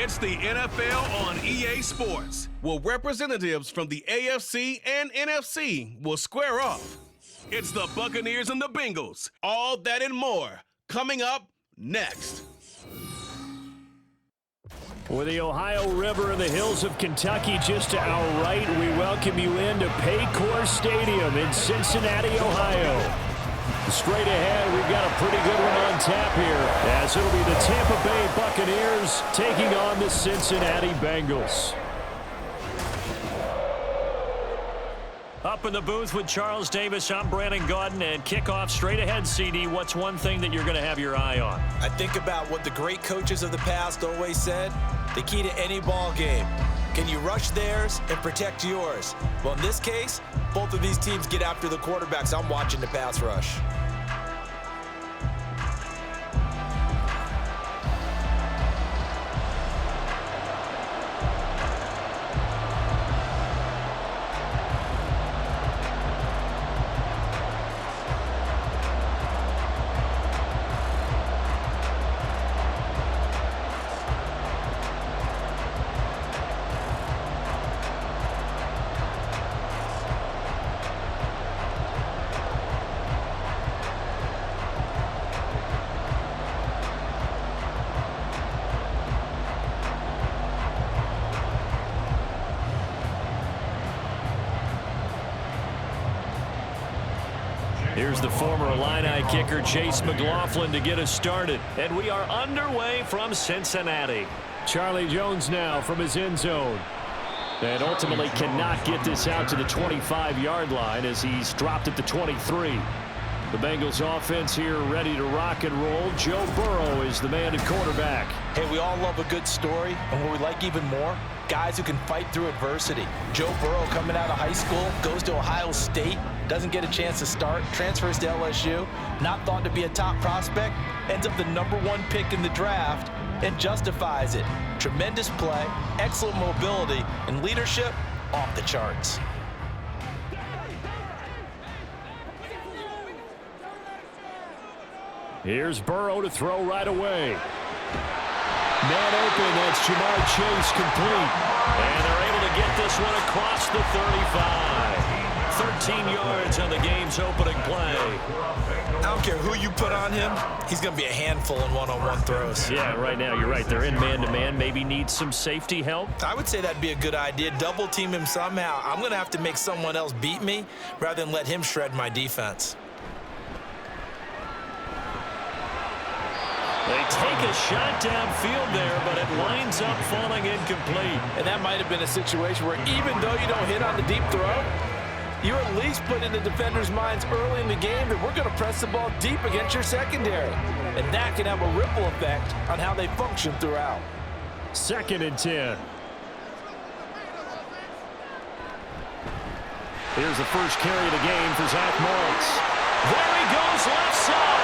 It's the NFL on EA Sports, where representatives from the AFC and NFC will square off. It's the Buccaneers and the Bengals. All that and more coming up next. With the Ohio River and the hills of Kentucky just to our right, we welcome you into Paycor Stadium in Cincinnati, Ohio. Straight ahead, we've got a pretty good one on tap here, as it'll be the Tampa Bay Buccaneers taking on the Cincinnati Bengals. Up in the booth with Charles Davis, I'm Brandon Gaudin, and kickoff straight ahead, CD. What's one thing that you're going to have your eye on? I think about what the great coaches of the past always said, the key to any ball game. Can you rush theirs and protect yours? Well, in this case, both of these teams get after the quarterbacks. I'm watching the pass rush. Here's the former Illini kicker, Chase McLaughlin, to get us started. And we are underway from Cincinnati. Charlie Jones now from his end zone. And ultimately cannot get this out to the 25-yard line as he's dropped at the 23. The Bengals offense here ready to rock and roll. Joe Burrow is the man at quarterback. Hey, we all love a good story, and what we like even more, guys who can fight through adversity. Joe Burrow coming out of high school, goes to Ohio State, doesn't get a chance to start, transfers to LSU, not thought to be a top prospect, ends up the #1 pick in the draft, and justifies it. Tremendous play, excellent mobility, and leadership off the charts. Here's Burrow to throw right away. Man open, that's Jamar Chase complete. And they're able to get this one across the 35. 13 yards on the game's opening play. I don't care who you put on him, he's going to be a handful in one-on-one throws. Yeah, right now, you're right. They're in man-to-man. Maybe need some safety help. I would say that'd be a good idea. Double team him somehow. I'm going to have to make someone else beat me rather than let him shred my defense. They take a shot downfield there, but it winds up falling incomplete. And that might have been a situation where even though you don't hit on the deep throw, you at least put in the defenders' minds early in the game that we're going to press the ball deep against your secondary. And that can have a ripple effect on how they function throughout. 2nd and 10. Here's the first carry of the game for Zach Moritz. There he goes left side.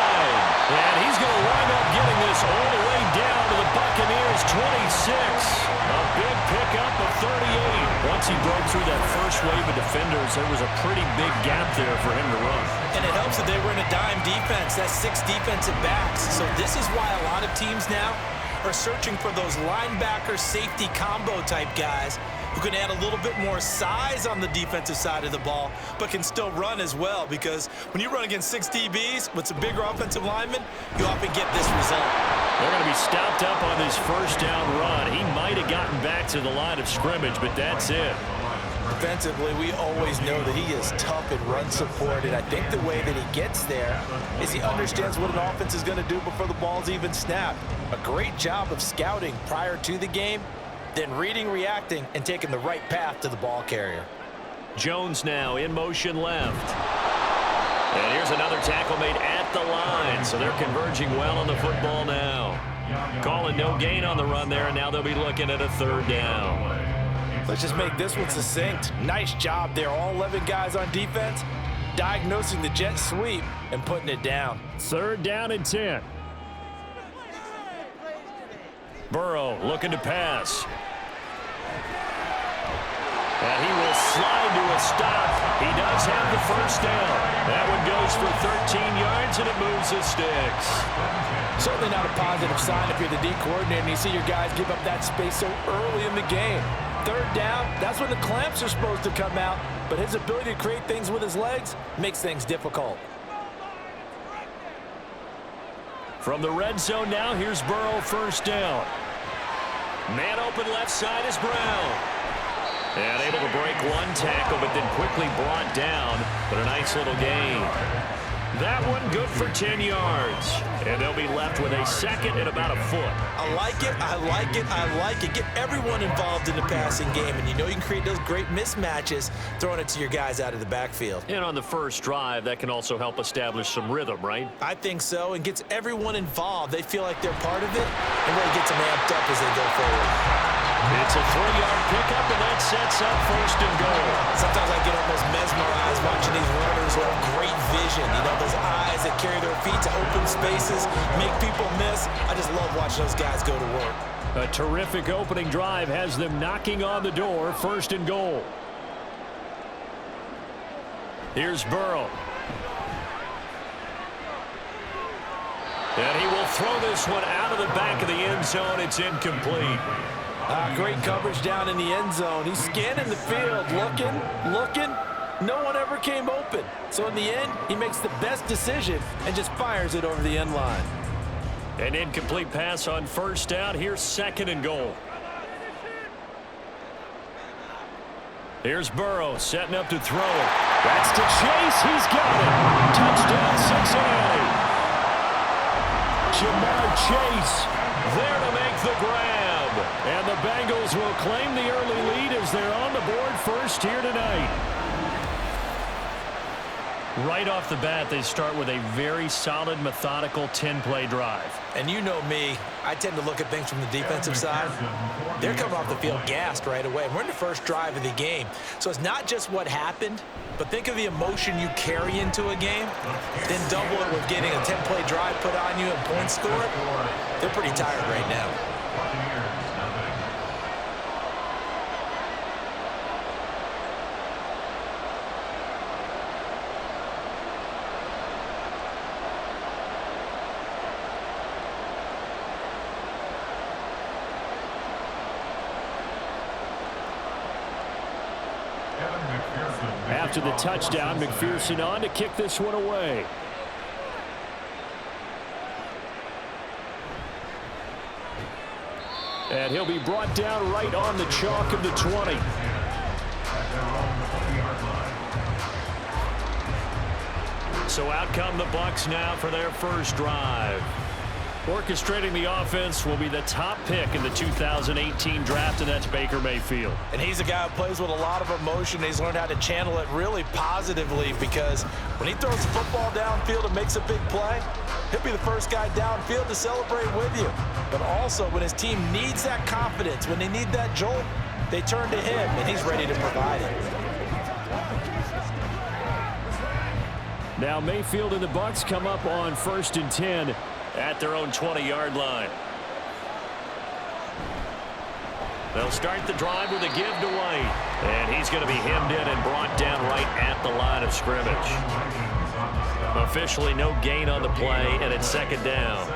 And he's going to wind up getting this all the way down to the Buccaneers' 26. A big pickup of 38. Once he broke through that first wave of defenders, there was a pretty big gap there for him to run. And it helps that they were in a dime defense. That's 6 defensive backs. So this is why a lot of teams now are searching for those linebacker safety combo type guys who can add a little bit more size on the defensive side of the ball, but can still run as well, because when you run against 6 DBs with some bigger offensive linemen, you often get this result. They're going to be stopped up on this first down run. He might have gotten back to the line of scrimmage, but that's it. Defensively, we always know that he is tough in run support, and I think the way that he gets there is he understands what an offense is going to do before the ball's even snapped. A great job of scouting prior to the game, then reading, reacting, and taking the right path to the ball carrier. Jones now in motion left. And here's another tackle made at the line, so they're converging well on the football now. Calling no gain on the run there, and now they'll be looking at a 3rd down. Let's just make this one succinct. Nice job there, all 11 guys on defense, diagnosing the jet sweep and putting it down. 3rd down and 10. Burrow looking to pass. And he will slide to a stop. He does have the first down. That one goes for 13 yards, yards, and it moves the sticks. Certainly not a positive sign if you're the D coordinator and you see your guys give up that space so early in the game. Third down, that's when the clamps are supposed to come out, but his ability to create things with his legs makes things difficult. From the red zone now, here's Burrow, first down. Man open left side is Brown. And able to break one tackle, but then quickly brought down. But a nice little gain. That one good for 10 yards. And they'll be left with a second and about a foot. I like it, I like it, I like it. Get everyone involved in the passing game, and you know you can create those great mismatches throwing it to your guys out of the backfield. And on the first drive, that can also help establish some rhythm, right? I think so, and gets everyone involved. They feel like they're part of it, and really gets them amped up as they go forward. It's a 3-yard pickup, and that sets up first and goal. Sometimes I get almost mesmerized watching these runners who have great vision. You know, those eyes that carry their feet to open spaces, make people miss. I just love watching those guys go to work. A terrific opening drive has them knocking on the door, first and goal. Here's Burrow. And he will throw this one out of the back of the end zone. It's incomplete. Great coverage down in the end zone. He's scanning the field, looking. No one ever came open. So in the end, he makes the best decision and just fires it over the end line. An incomplete pass on first down. Here's second and goal. Here's Burrow setting up to throw it. That's to Chase. He's got it. Touchdown, Cincinnati. Jamar Chase there to make the grab. And the Bengals will claim the early lead as they're on the board first here tonight. Right off the bat, they start with a very solid, methodical 10-play drive. And you know me, I tend to look at things from the defensive side. They're coming off the field gassed right away. We're in the first drive of the game. So it's not just what happened, but think of the emotion you carry into a game, then double it with getting a 10-play drive put on you and points scored. They're pretty tired right now. After the touchdown, McPherson on to kick this one away. And he'll be brought down right on the chalk of the 20. So out come the Bucs now for their first drive. Orchestrating the offense will be the top pick in the 2018 draft, and that's Baker Mayfield. And he's a guy who plays with a lot of emotion. He's learned how to channel it really positively, because when he throws the football downfield and makes a big play, he'll be the first guy downfield to celebrate with you. But also, when his team needs that confidence, when they need that jolt, they turn to him, and he's ready to provide it. Now Mayfield and the Bucs come up on 1st and 10 at their own 20-yard line. They'll start the drive with a give to White. And he's going to be hemmed in and brought down right at the line of scrimmage. Officially no gain on the play, and it's second down.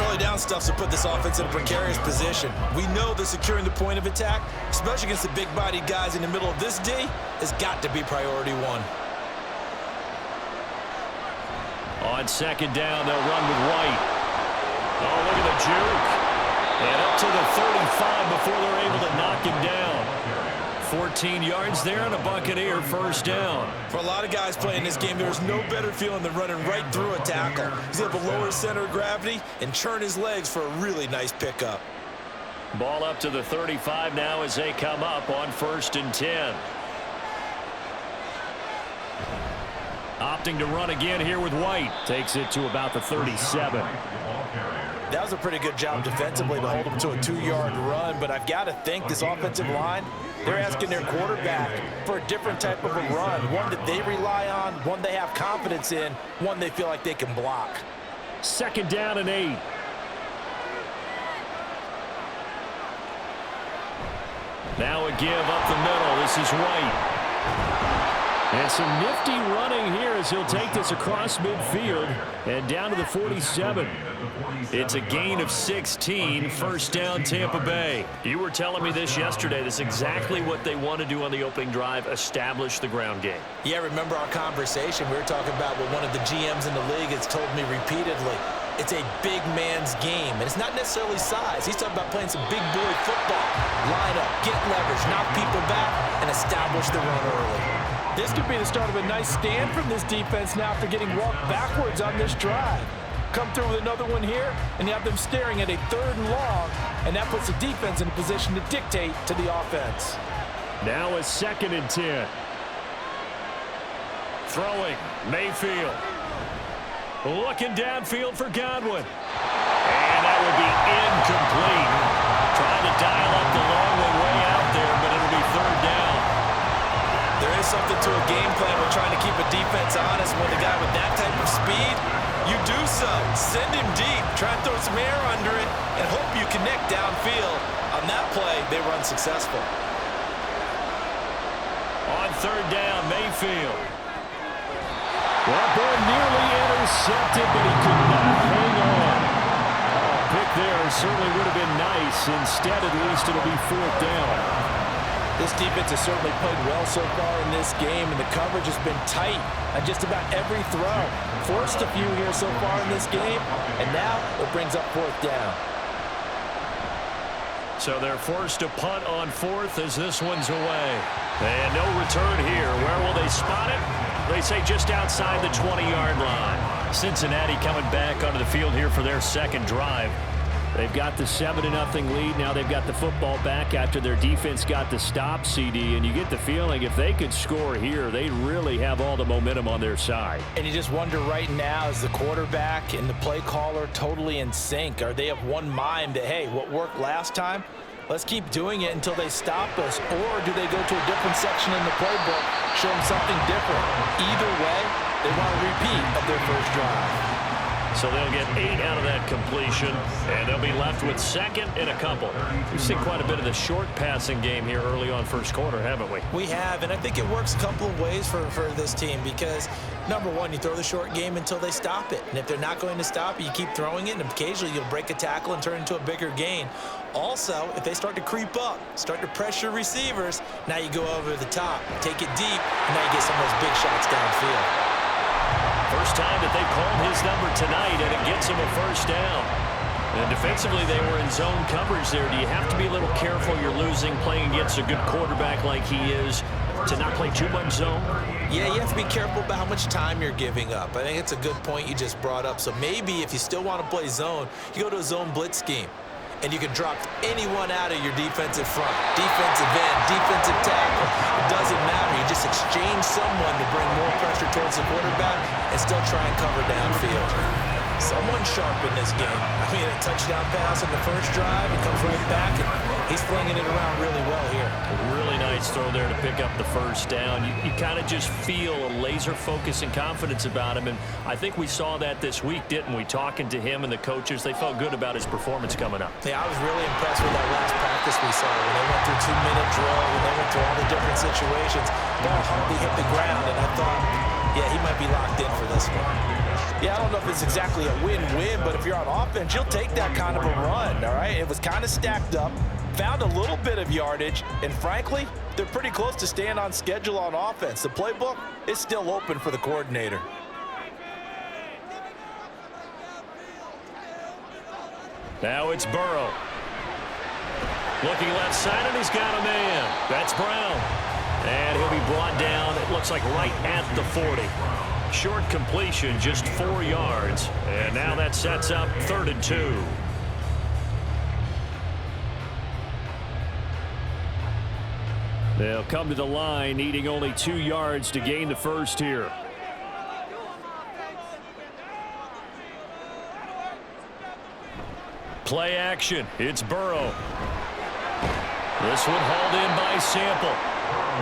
Early down stuff to put this offense in a precarious position. We know that securing the point of attack, especially against the big-bodied guys in the middle of this D, has got to be priority one. On second down, they'll run with White. Oh, look at the juke. And up to the 35 before they're able to knock him down. 14 yards there and a Buccaneer first down. For a lot of guys playing this game, there's no better feeling than running right through a tackle. He's able to lower his center of gravity and churn his legs for a really nice pickup. Ball up to the 35 now as they come up on 1st and 10. Opting to run again here with White. Takes it to about the 37. That was a pretty good job defensively to hold him to a 2-yard run, but I've got to think this offensive line, they're asking their quarterback for a different type of a run, one that they rely on, one they have confidence in, one they feel like they can block. Second down and 8. Now a give up the middle. This is White. And some nifty running here as he'll take this across midfield and down to the 47. It's a gain of 16, first down Tampa Bay. You were telling me this yesterday. This is exactly what they want to do on the opening drive, establish the ground game. Yeah, remember our conversation. We were talking about what one of the GMs in the league has told me repeatedly. It's a big man's game, and it's not necessarily size. He's talking about playing some big boy football. Line up, get leverage, knock people back, and establish the run early. This could be the start of a nice stand from this defense now after getting walked backwards on this drive. Come through with another one here, and you have them staring at a 3rd and long, and that puts the defense in a position to dictate to the offense. Now a 2nd and 10. Throwing, Mayfield. Looking downfield for Godwin. And that would be incomplete. Trying to dial up the long way out there, but it'll be 3rd down. There is something to a game plan with trying to keep a defense honest when the guy with that type of speed, you do so. Send him deep, try and throw some air under it, and hope you connect downfield. On that play, they run successful. On 3rd down, Mayfield. That ball nearly intercepted, but he could not hang on. Pick there certainly would have been nice. Instead, at least it'll be 4th down. This defense has certainly played well so far in this game, and the coverage has been tight on just about every throw. Forced a few here so far in this game, and now it brings up 4th down. So they're forced to punt on 4th as this one's away. And no return here. Where will they spot it? They say just outside the 20-yard line. Cincinnati coming back onto the field here for their 2nd drive. They've got the 7-0 lead. Now they've got the football back after their defense got the stop, CD. And you get the feeling if they could score here, they really have all the momentum on their side. And you just wonder right now, is the quarterback and the play caller totally in sync? Are they of one mind that, hey, what worked last time? Let's keep doing it until they stop us. Or do they go to a different section in the playbook, show them something different? Either way, they want a repeat of their first drive. So they'll get 8 out of that completion, and they'll be left with 2nd and a couple. We've seen quite a bit of the short passing game here early on first quarter, haven't we? We have, and I think it works a couple of ways for this team because, number one, you throw the short game until they stop it. And if they're not going to stop it, you keep throwing it, and occasionally you'll break a tackle and turn into a bigger gain. Also, if they start to creep up, start to pressure receivers, now you go over the top, take it deep, and now you get some of those big shots downfield. First time that they've called his number tonight, and it gets him a first down. And defensively, they were in zone coverage there. Do you have to be a little careful? You're losing, playing against a good quarterback like he is, to not play too much zone? Yeah, you have to be careful about how much time you're giving up. I think it's a good point you just brought up. So maybe if you still want to play zone, you go to a zone blitz scheme. And you can drop anyone out of your defensive front, defensive end, defensive tackle. It doesn't matter. You just exchange someone to bring more pressure towards the quarterback and still try and cover downfield. Someone sharp in this game. I mean, a touchdown pass on the first drive. He comes right back, and he's flinging it around really well here. A really nice throw there to pick up the first down. You kind of just feel a laser focus and confidence about him, and I think we saw that this week, didn't we? Talking to him and the coaches, they felt good about his performance coming up. Yeah, I was really impressed with that last practice we saw when they went through 2-minute drill, when they went through all the different situations. Ball hardly hit the ground, and I thought, yeah, he might be locked in for this one. Yeah, I don't know if it's exactly a win-win, but if you're on offense, you'll take that kind of a run, all right? It was kind of stacked up, found a little bit of yardage, and frankly, they're pretty close to staying on schedule on offense. The playbook is still open for the coordinator. Now it's Burrow. Looking left side, and he's got a man. That's Brown. And he'll be brought down, it looks like right at the 40. Short completion, just 4 yards. And now that sets up 3rd and 2. They'll come to the line, needing only 2 yards to gain the first here. Play action. It's Burrow. This one hauled in by Sample.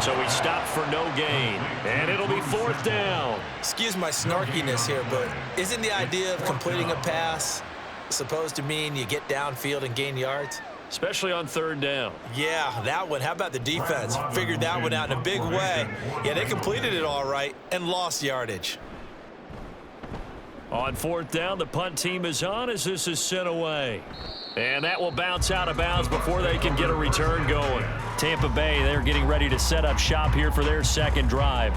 So he stopped for no gain. And it'll be 4th down. Excuse my snarkiness here, but isn't the idea of completing a pass supposed to mean you get downfield and gain yards? especially on third down. Yeah, that one. How about the defense? Figured that one out in a big way. Yeah, they completed it all right and lost yardage. On fourth down, the punt team is on as this is sent away. And that will bounce out of bounds before they can get a return going. Tampa Bay, they're getting ready to set up shop here for their second drive.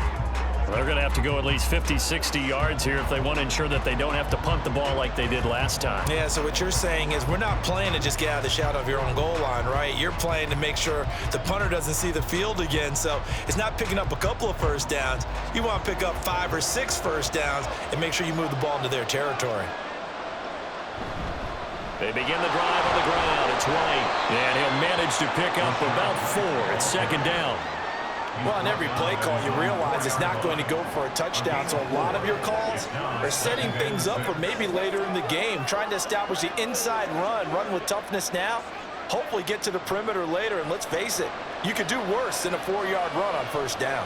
They're going to have to go at least 50, 60 yards here if they want to ensure that they don't have to punt the ball like they did last time. Yeah, so what you're saying is we're not playing to just get out of the shadow of your own goal line, right? You're playing to make sure the punter doesn't see the field again. So it's not picking up a couple of first downs. You want to pick up 5 or 6 first downs and make sure you move the ball into their territory. They begin the drive on the ground. It's White, and he'll manage to pick up about 4. It's second down. Well, on every play call, you realize it's not going to go for a touchdown. So a lot of your calls are setting things up for maybe later in the game, trying to establish the inside run with toughness now, hopefully get to the perimeter later. And let's face it, you could do worse than a 4-yard run on first down.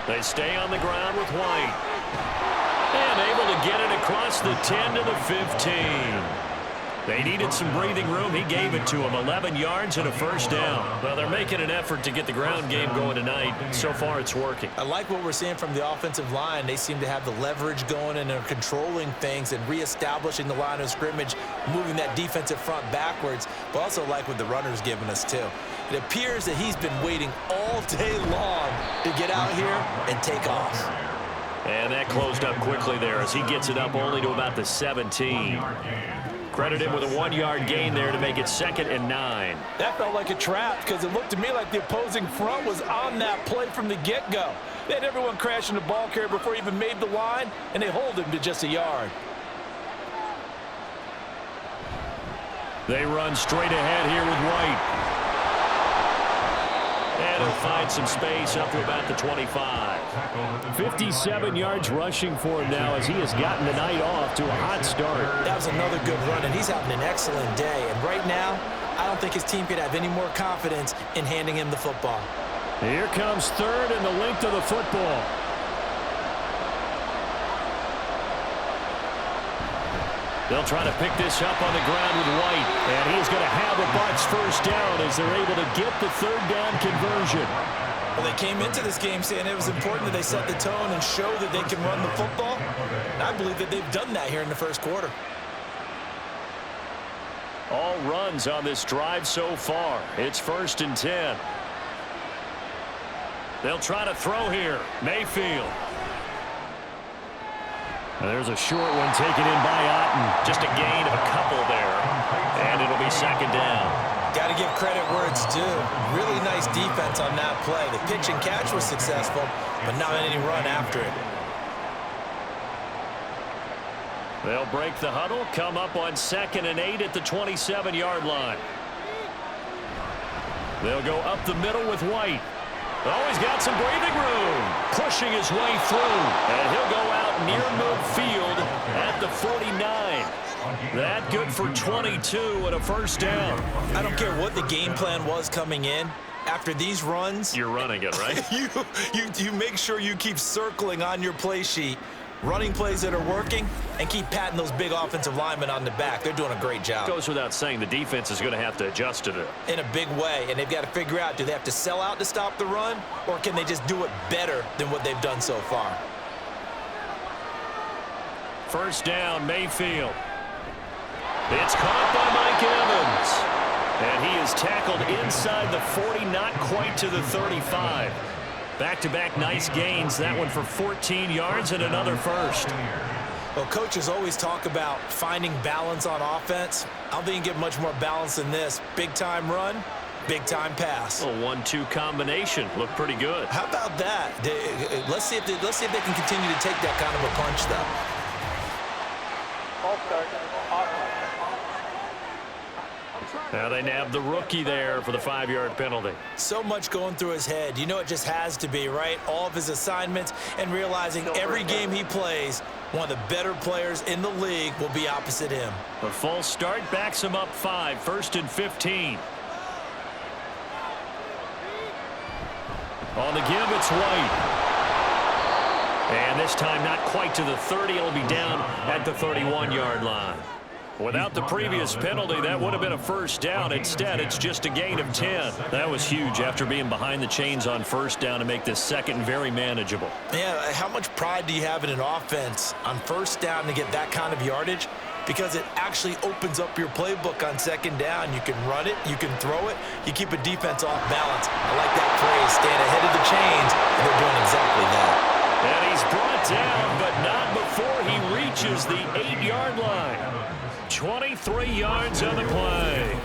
They stay on the ground with White. And able to get it across the 10 to the 15. They needed some breathing room. He gave it to them. 11 yards and a first down. Well, they're making an effort to get the ground game going tonight. So far, it's working. I like what we're seeing from the offensive line. They seem to have the leverage going and are controlling things and reestablishing the line of scrimmage, moving that defensive front backwards. But also like what the runner's giving us, too. It appears that he's been waiting all day long to get out here and take off. And that closed up quickly there as he gets it up only to about the 17. Credit him with a 1-yard gain there to make it 2nd and 9. That felt like a trap because it looked to me like the opposing front was on that play from the get-go. They had everyone crashing the ball carrier before he even made the line, and they hold him to just a yard. They run straight ahead here with White. And he'll find some space up to about the 25. 57 yards rushing for him now as he has gotten the night off to a hot start. That was another good run, and he's having an excellent day. And right now, I don't think his team could have any more confidence in handing him the football. Here comes third and the length of the football. They'll try to pick this up on the ground with White. And he's going to have the Bucs first down as they're able to get the third down conversion. Well, they came into this game saying it was important that they set the tone and show that they can run the football. And I believe that they've done that here in the first quarter. All runs on this drive so far. It's 1st and 10. They'll try to throw here. Mayfield. There's a short one taken in by Otten. Just a gain of a couple there. And it'll be 2nd down. Got to give credit where it's due. Really nice defense on that play. The pitch and catch was successful, but not any run after it. They'll break the huddle, come up on 2nd and 8 at the 27-yard line. They'll go up the middle with White. Oh, he's got some breathing room. Pushing his way through. And he'll go out near midfield at the 49. That good for 22 and a first down. I don't care what the game plan was coming in. After these runs, you're running it, right? you make sure you keep circling on your play sheet, running plays that are working, and keep patting those big offensive linemen on the back. They're doing a great job. Goes without saying the defense is going to have to adjust to it. In a big way, and they've got to figure out, do they have to sell out to stop the run, or can they just do it better than what they've done so far? First down, Mayfield. It's caught by Mike Evans. And he is tackled inside the 40, not quite to the 35. Back-to-back nice gains. That one for 14 yards and another first. Well, coaches always talk about finding balance on offense. I don't think you can get much more balance than this. Big-time run, big-time pass. A 1-2 combination. Looked pretty good. How about that? Let's see if they can continue to take that kind of a punch, though. Now they nab the rookie there for the 5-yard penalty. So much going through his head. You know it just has to be, right? All of his assignments and realizing every game he plays, one of the better players in the league will be opposite him. A false start backs him up 5, 1st and 15. On the give, it's White. And this time not quite to the 30. It'll be down at the 31-yard line. Without the previous penalty, that would have been a first down. Instead, it's just a gain of 10. That was huge after being behind the chains on first down to make this second very manageable. Yeah, how much pride do you have in an offense on first down to get that kind of yardage? Because it actually opens up your playbook on second down. You can run it, you can throw it, you keep a defense off balance. I like that phrase, staying ahead of the chains, and they're doing exactly that. And he's brought down, but not before he reaches the 8-yard line. 23 yards on the play.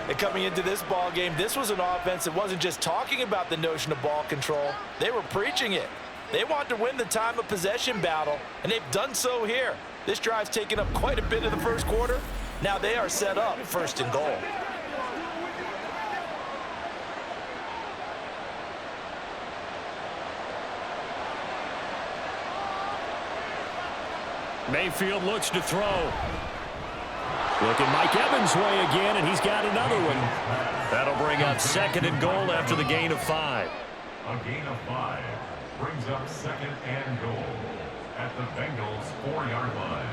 And coming into this ball game, this was an offense that wasn't just talking about the notion of ball control. They were preaching it. They wanted to win the time of possession battle, and they've done so here. This drive's taken up quite a bit of the first quarter. Now they are set up first and goal. Mayfield looks to throw. Looking Mike Evans' way again, and he's got another one. That'll bring up second and goal after the gain of 5. A gain of 5 brings up second and goal at the Bengals' 4-yard line.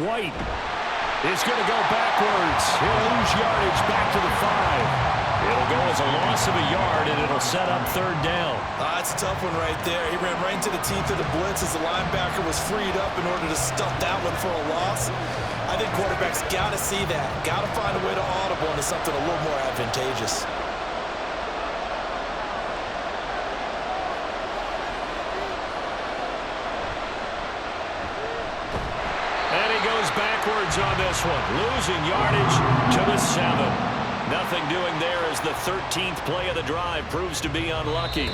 White is going to go backwards. He'll lose yardage back to the 5. It'll go as a loss of a yard, and it'll set up third down. That's a tough one right there. He ran right into the teeth of the blitz as the linebacker was freed up in order to stuff that one for a loss. I think quarterbacks got to see that. Got to find a way to audible into something a little more advantageous. And he goes backwards on this one, losing yardage to the 7. Nothing doing there as the 13th play of the drive proves to be unlucky.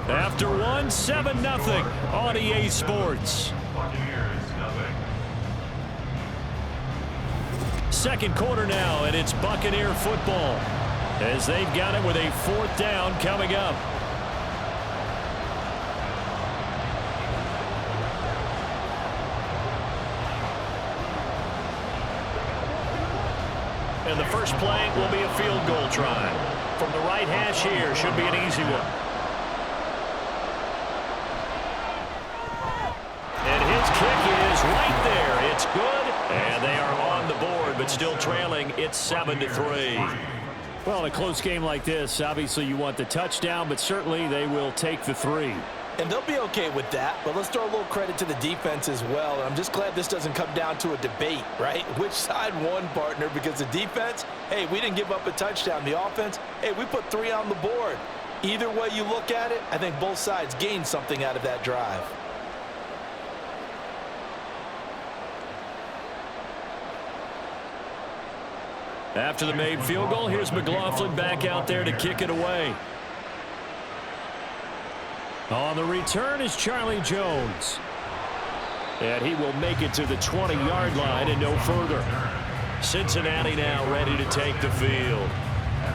After one, 7-0 on EA Sports. Second quarter now, and it's Buccaneer football as they've got it with a 4th down coming up. And the first play will be a field goal try. From the right hash here, should be an easy one. And his kick is right there. It's good, and they are on the board, but still trailing. It's 7-3. Well, in a close game like this, obviously you want the touchdown, but certainly they will take the 3. And they'll be okay with that, but let's throw a little credit to the defense as well. And I'm just glad this doesn't come down to a debate, right? Which side won, partner? Because the defense, hey, we didn't give up a touchdown. The offense, hey, we put 3 on the board. Either way you look at it, I think both sides gained something out of that drive. After the made field goal, here's McLaughlin back out there to kick it away. On the return is Charlie Jones. And he will make it to the 20-yard line and no further. Cincinnati now ready to take the field.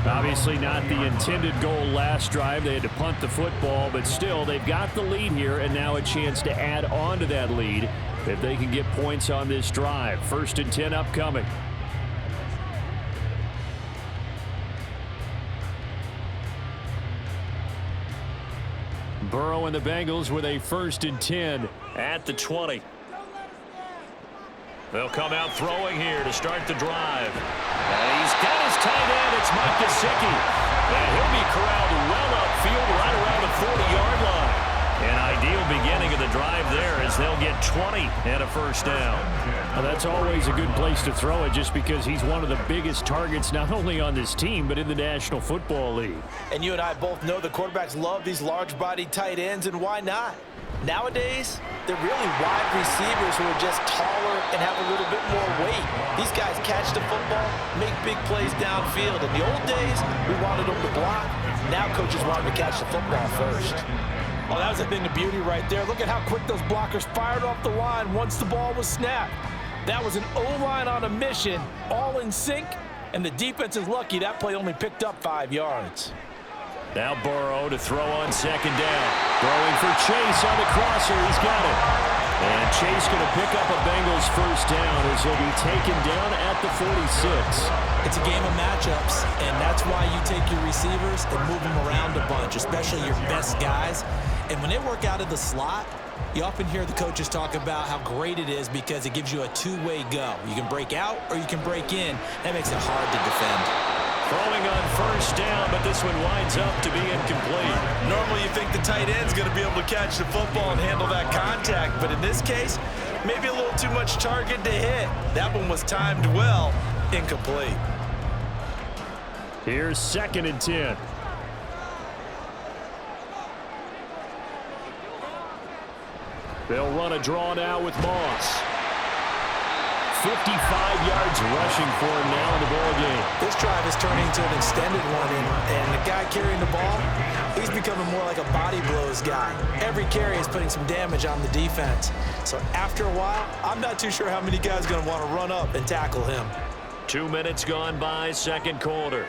Obviously not the intended goal last drive. They had to punt the football, but still they've got the lead here and now a chance to add on to that lead if they can get points on this drive. 1st and 10 upcoming. Burrow and the Bengals with a 1st and 10 at the 20. They'll come out throwing here to start the drive. And he's got his tight end. It's Mike Gesicki. And he'll be corralled well upfield right around the 40-yard line. An ideal beginning of the drive there as they'll get 20 and a 1st down. Well, that's always a good place to throw it just because he's one of the biggest targets not only on this team but in the National Football League. And you and I both know the quarterbacks love these large-bodied tight ends, and why not? Nowadays, they're really wide receivers who are just taller and have a little bit more weight. These guys catch the football, make big plays downfield. In the old days, we wanted them to block. Now coaches want them to catch the football first. Oh, that was a thing of beauty right there. Look at how quick those blockers fired off the line once the ball was snapped. That was an O-line on a mission, all in sync, and the defense is lucky that play only picked up 5 yards. Now Burrow to throw on 2nd down. Throwing for Chase on the crosser. He's got it. And Chase just going to pick up a Bengals first down as he'll be taken down at the 46. It's a game of matchups, and that's why you take your receivers and move them around a bunch, especially your best guys. And when they work out of the slot, you often hear the coaches talk about how great it is because it gives you a two-way go. You can break out or you can break in. That makes it hard to defend. Throwing on first down, but this one winds up to be incomplete. Normally you think the tight end's going to be able to catch the football and handle that contact, but in this case, maybe a little too much target to hit. That one was timed well, incomplete. Here's 2nd and 10. They'll run a draw now with Moss. 55 yards rushing for him now in the ball game. This drive is turning into an extended one, and the guy carrying the ball, he's becoming more like a body blows guy. Every carry is putting some damage on the defense. So after a while, I'm not too sure how many guys are going to want to run up and tackle him. 2 minutes gone by, second quarter.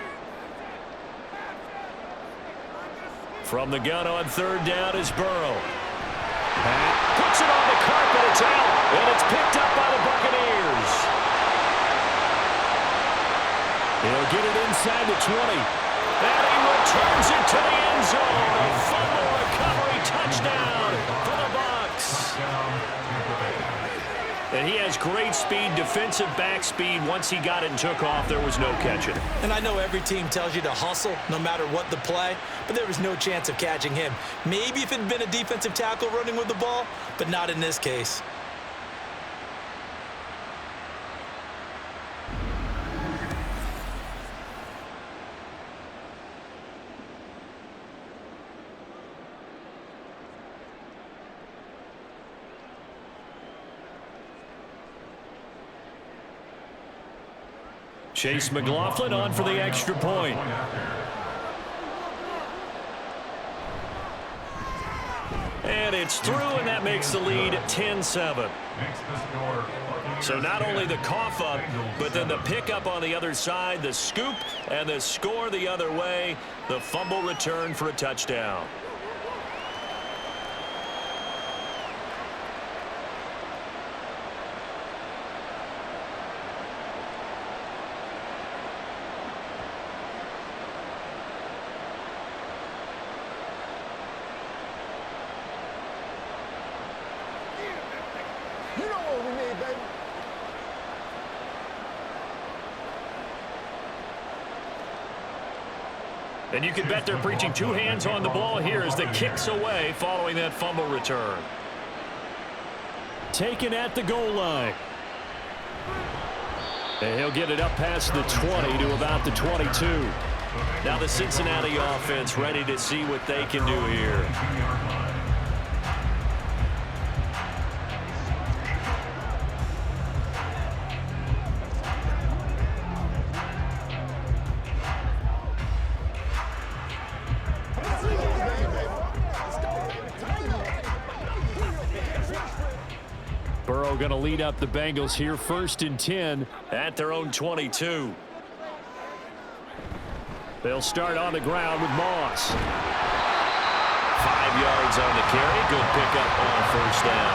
From the gun on third down is Burrow. Puts it on the carpet, it's out, and it's picked up by the Buccaneers. He'll get it inside the 20, and he returns it to the end zone. A fumble recovery touchdown for the Bucs. And he has great speed, defensive back speed. Once he got it and took off, there was no catching. And I know every team tells you to hustle no matter what the play, but there was no chance of catching him. Maybe if it had been a defensive tackle running with the ball, but not in this case. Chase McLaughlin on for the extra point. And it's through, and that makes the lead 10-7. So not only the cough up, but then the pickup on the other side, the scoop, and the score the other way, the fumble return for a touchdown. And you can bet they're preaching two hands on the ball here as the kick's away following that fumble return. Taken at the goal line. And he'll get it up past the 20 to about the 22. Now the Cincinnati offense ready to see what they can do here. Burrow going to lead up the Bengals here, 1st and 10 at their own 22. They'll start on the ground with Moss. 5 yards on the carry. Good pickup on first down.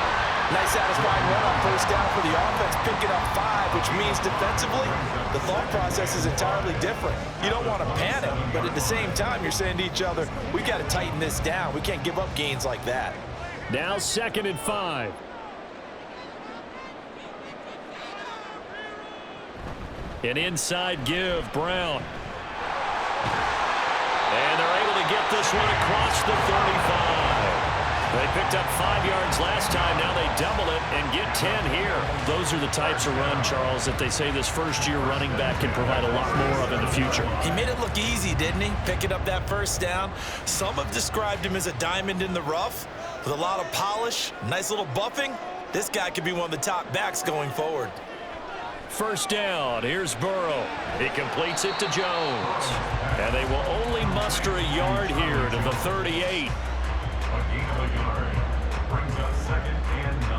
Nice satisfying run on first down for the offense, picking up 5, which means defensively, the thought process is entirely different. You don't want to panic, but at the same time, you're saying to each other, we got to tighten this down. We can't give up gains like that. Now 2nd and 5. An inside give, Brown. And they're able to get this one across the 35. They picked up 5 yards last time. Now they double it and get 10 here. Those are the types of run, Charles, that they say this first-year running back can provide a lot more of in the future. He made it look easy, didn't he? Picking up that first down. Some have described him as a diamond in the rough with a lot of polish, nice little buffing. This guy could be one of the top backs going forward. First down, here's Burrow. He completes it to Jones. And they will only muster a yard here to the 38. A gain of a yard brings up 2nd and 9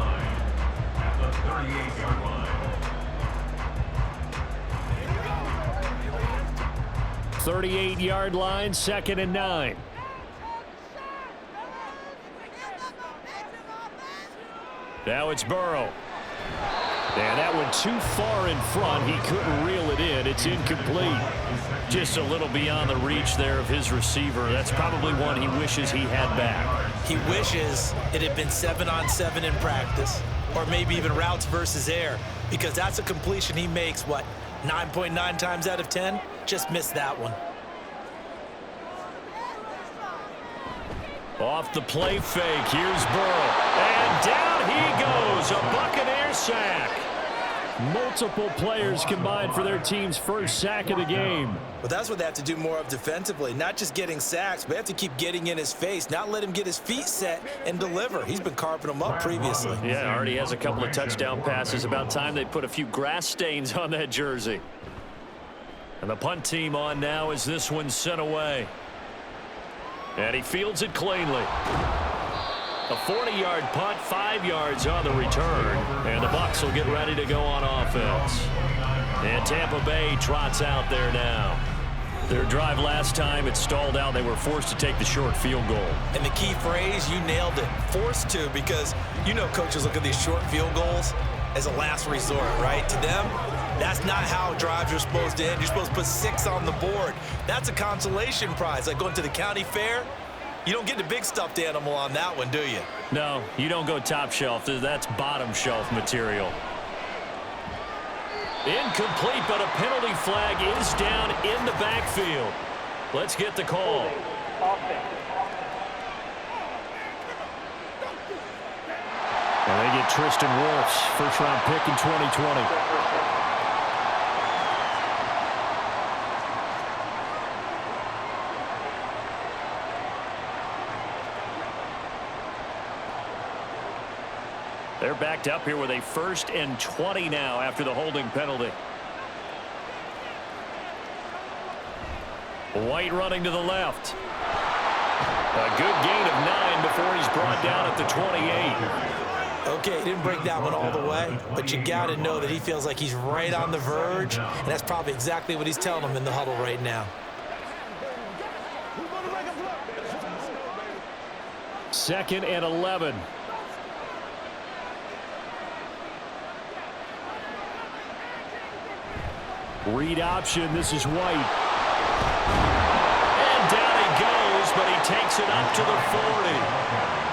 at the 38-yard line. 38-yard line, 2nd and 9. Now it's Burrow. And that went too far in front. He couldn't reel it in. It's incomplete. Just a little beyond the reach there of his receiver. That's probably one he wishes he had back. He wishes it had been 7-on-7 in practice, or maybe even routes versus air, because that's a completion he makes, 9.9 times out of 10? Just missed that one. Off the play fake, here's Burrow. And down he goes, a Buccaneers sack. Multiple players combined for their team's first sack of the game. But that's what they have to do more of defensively, not just getting sacks, but they have to keep getting in his face, not let him get his feet set and deliver. He's been carving them up previously. Yeah, already has a couple of touchdown passes. About time they put a few grass stains on that jersey. And the punt team on now as this one's sent away. And he fields it cleanly. A 40-yard punt, 5 yards on the return. And the Bucs will get ready to go on offense. And Tampa Bay trots out there now. Their drive last time, it stalled out. They were forced to take the short field goal. And the key phrase, you nailed it. Forced to, because you know coaches look at these short field goals as a last resort, right? To them, that's not how drives are supposed to end. You're supposed to put 6 on the board. That's a consolation prize. Like going to the county fair, you don't get the big stuffed animal on that one, do you? No, you don't go top shelf. That's bottom shelf material. Incomplete, but a penalty flag is down in the backfield. Let's get the call. And they get Tristan Wirfs, first-round pick in 2020. They're backed up here with a 1st and 20 now after the holding penalty. White running to the left. A good gain of 9 before he's brought down at the 28. Okay, he didn't break that one all the way, but you got to know that he feels like he's right on the verge, and that's probably exactly what he's telling them in the huddle right now. 2nd and 11. Read option. This is White. And down he goes, but he takes it up to the 40.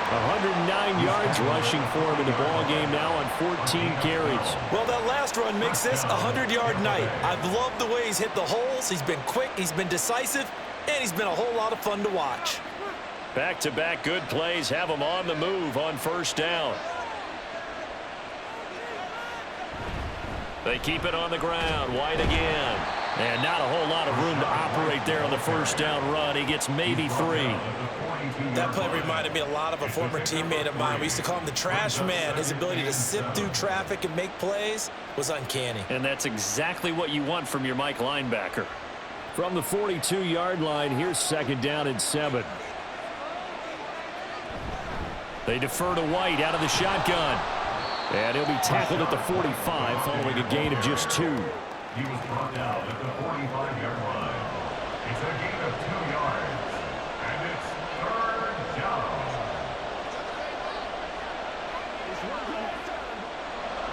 109 yards rushing for him in the ball game now on 14 carries. Well, that last run makes this a 100-yard night. I've loved the way he's hit the holes. He's been quick, he's been decisive, and he's been a whole lot of fun to watch. Back-to-back good plays have him on the move on 1st down. They keep it on the ground. White again. And not a whole lot of room to operate there on the 1st down run. He gets maybe 3. That play reminded me a lot of a former teammate of mine. We used to call him the trash man. His ability to sift through traffic and make plays was uncanny. And that's exactly what you want from your Mike linebacker. From the 42-yard line, here's 2nd down and 7. They defer to White out of the shotgun. And he'll be tackled at the 45 following a gain of just 2. He was brought down at the 45-yard line. It's a gain of 2 yards. And it's 3rd down.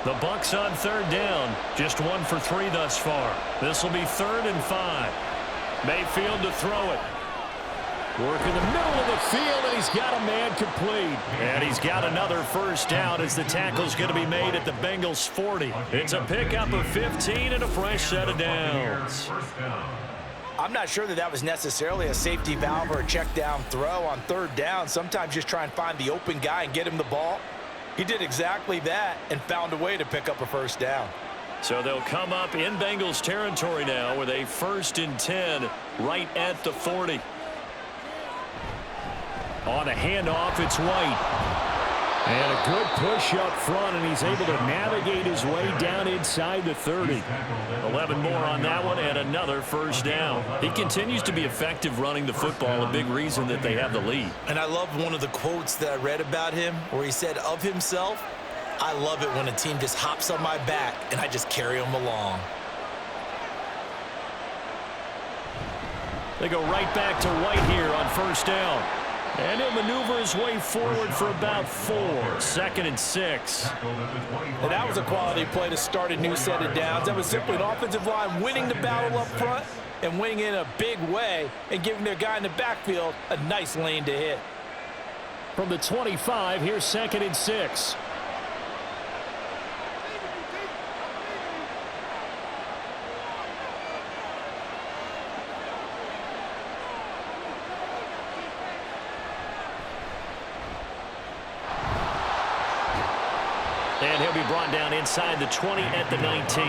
The Bucs on 3rd down. Just 1 for 3 thus far. This will be 3rd and 5. Mayfield to throw it. Work in the middle of the field, and he's got a man complete. And he's got another 1st down as the tackle's going to be made at the Bengals 40. It's a pickup of 15 and a fresh set of downs. I'm not sure that was necessarily a safety valve or a check down throw on 3rd down. Sometimes just try and find the open guy and get him the ball. He did exactly that and found a way to pick up a 1st down. So they'll come up in Bengals territory now with a 1st and 10 right at the 40. On a handoff, it's White. And a good push up front, and he's able to navigate his way down inside the 30. 11 more on that one, and another 1st down. He continues to be effective running the football, a big reason that they have the lead. And I love one of the quotes that I read about him where he said of himself, "I love it when a team just hops on my back and I just carry them along." They go right back to White here on 1st down. And he'll maneuver his way forward for about 4. 2nd and 6. And that was a quality play to start a new set of downs. That was simply an offensive line winning the battle up front and winning in a big way and giving their guy in the backfield a nice lane to hit. From the 25, here's 2nd and 6. And he'll be brought down inside the 20 at the 19.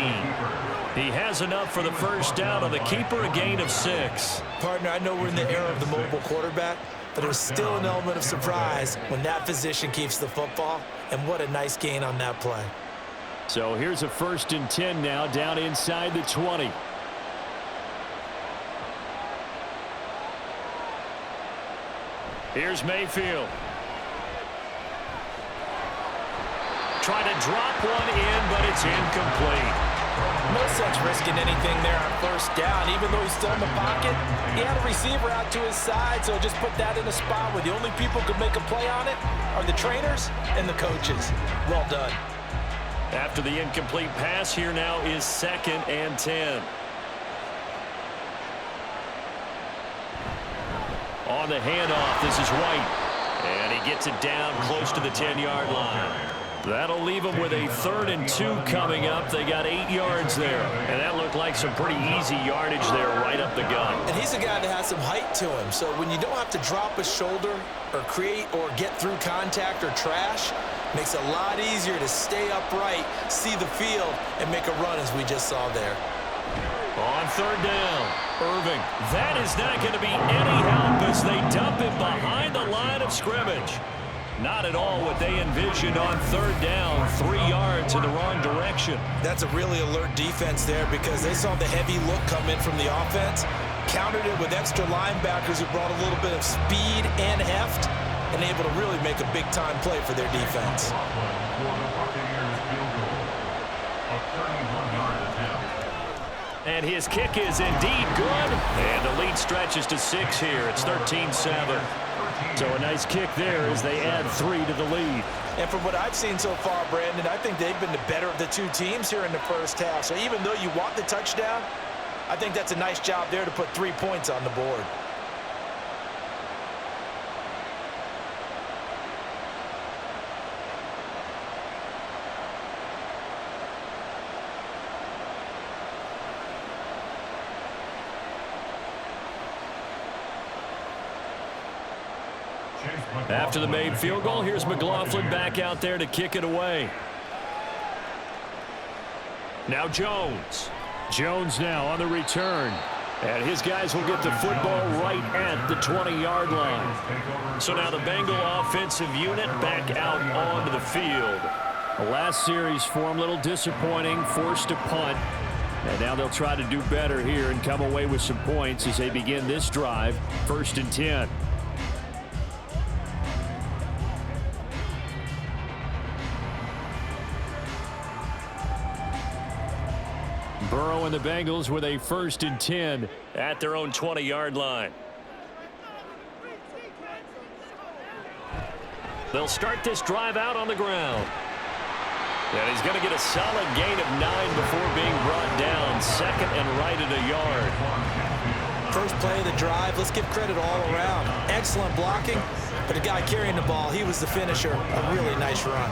He has enough for the first down on the keeper, a gain of 6. Partner, I know we're in the era of the mobile quarterback, but there's still an element of surprise when that position keeps the football, and what a nice gain on that play. So here's a 1st and 10 now, down inside the 20. Here's Mayfield. Try to drop one in, but it's incomplete. No sense risking anything there on first down. Even though he's still in the pocket, he had a receiver out to his side, so just put that in a spot where the only people who could make a play on it are the trainers and the coaches. Well done. After the incomplete pass, here now is 2nd and 10. On the handoff, this is White. And he gets it down close to the 10-yard line. That'll leave them with a 3rd and 2 coming up. They got 8 yards there. And that looked like some pretty easy yardage there right up the gut. And he's a guy that has some height to him. So when you don't have to drop a shoulder or create or get through contact or trash, makes it a lot easier to stay upright, see the field, and make a run as we just saw there. On 3rd down, Irving. That is not going to be any help as they dump it behind the line of scrimmage. Not at all what they envisioned on 3rd down, 3 yards in the wrong direction. That's a really alert defense there because they saw the heavy look come in from the offense, countered it with extra linebackers who brought a little bit of speed and heft, and able to really make a big-time play for their defense. And his kick is indeed good. And the lead stretches to 6 here. It's 13-7. So a nice kick there as they add 3 to the lead. And from what I've seen so far, Brandon, I think they've been the better of the 2 teams here in the first half. So even though you want the touchdown, I think that's a nice job there to put 3 points on the board. After the made field goal, here's McLaughlin back out there to kick it away. Now Jones. Jones now on the return. And his guys will get the football right at the 20-yard line. So now the Bengal offensive unit back out onto the field. The last series for them, a little disappointing, forced to punt. And now they'll try to do better here and come away with some points as they begin this drive, 1st and 10. Burrow and the Bengals with a 1st and 10 at their own 20-yard line. They'll start this drive out on the ground. And he's going to get a solid gain of 9 before being brought down. 2nd and right at a yard. First play of the drive, let's give credit all around. Excellent blocking, but the guy carrying the ball, he was the finisher. A really nice run.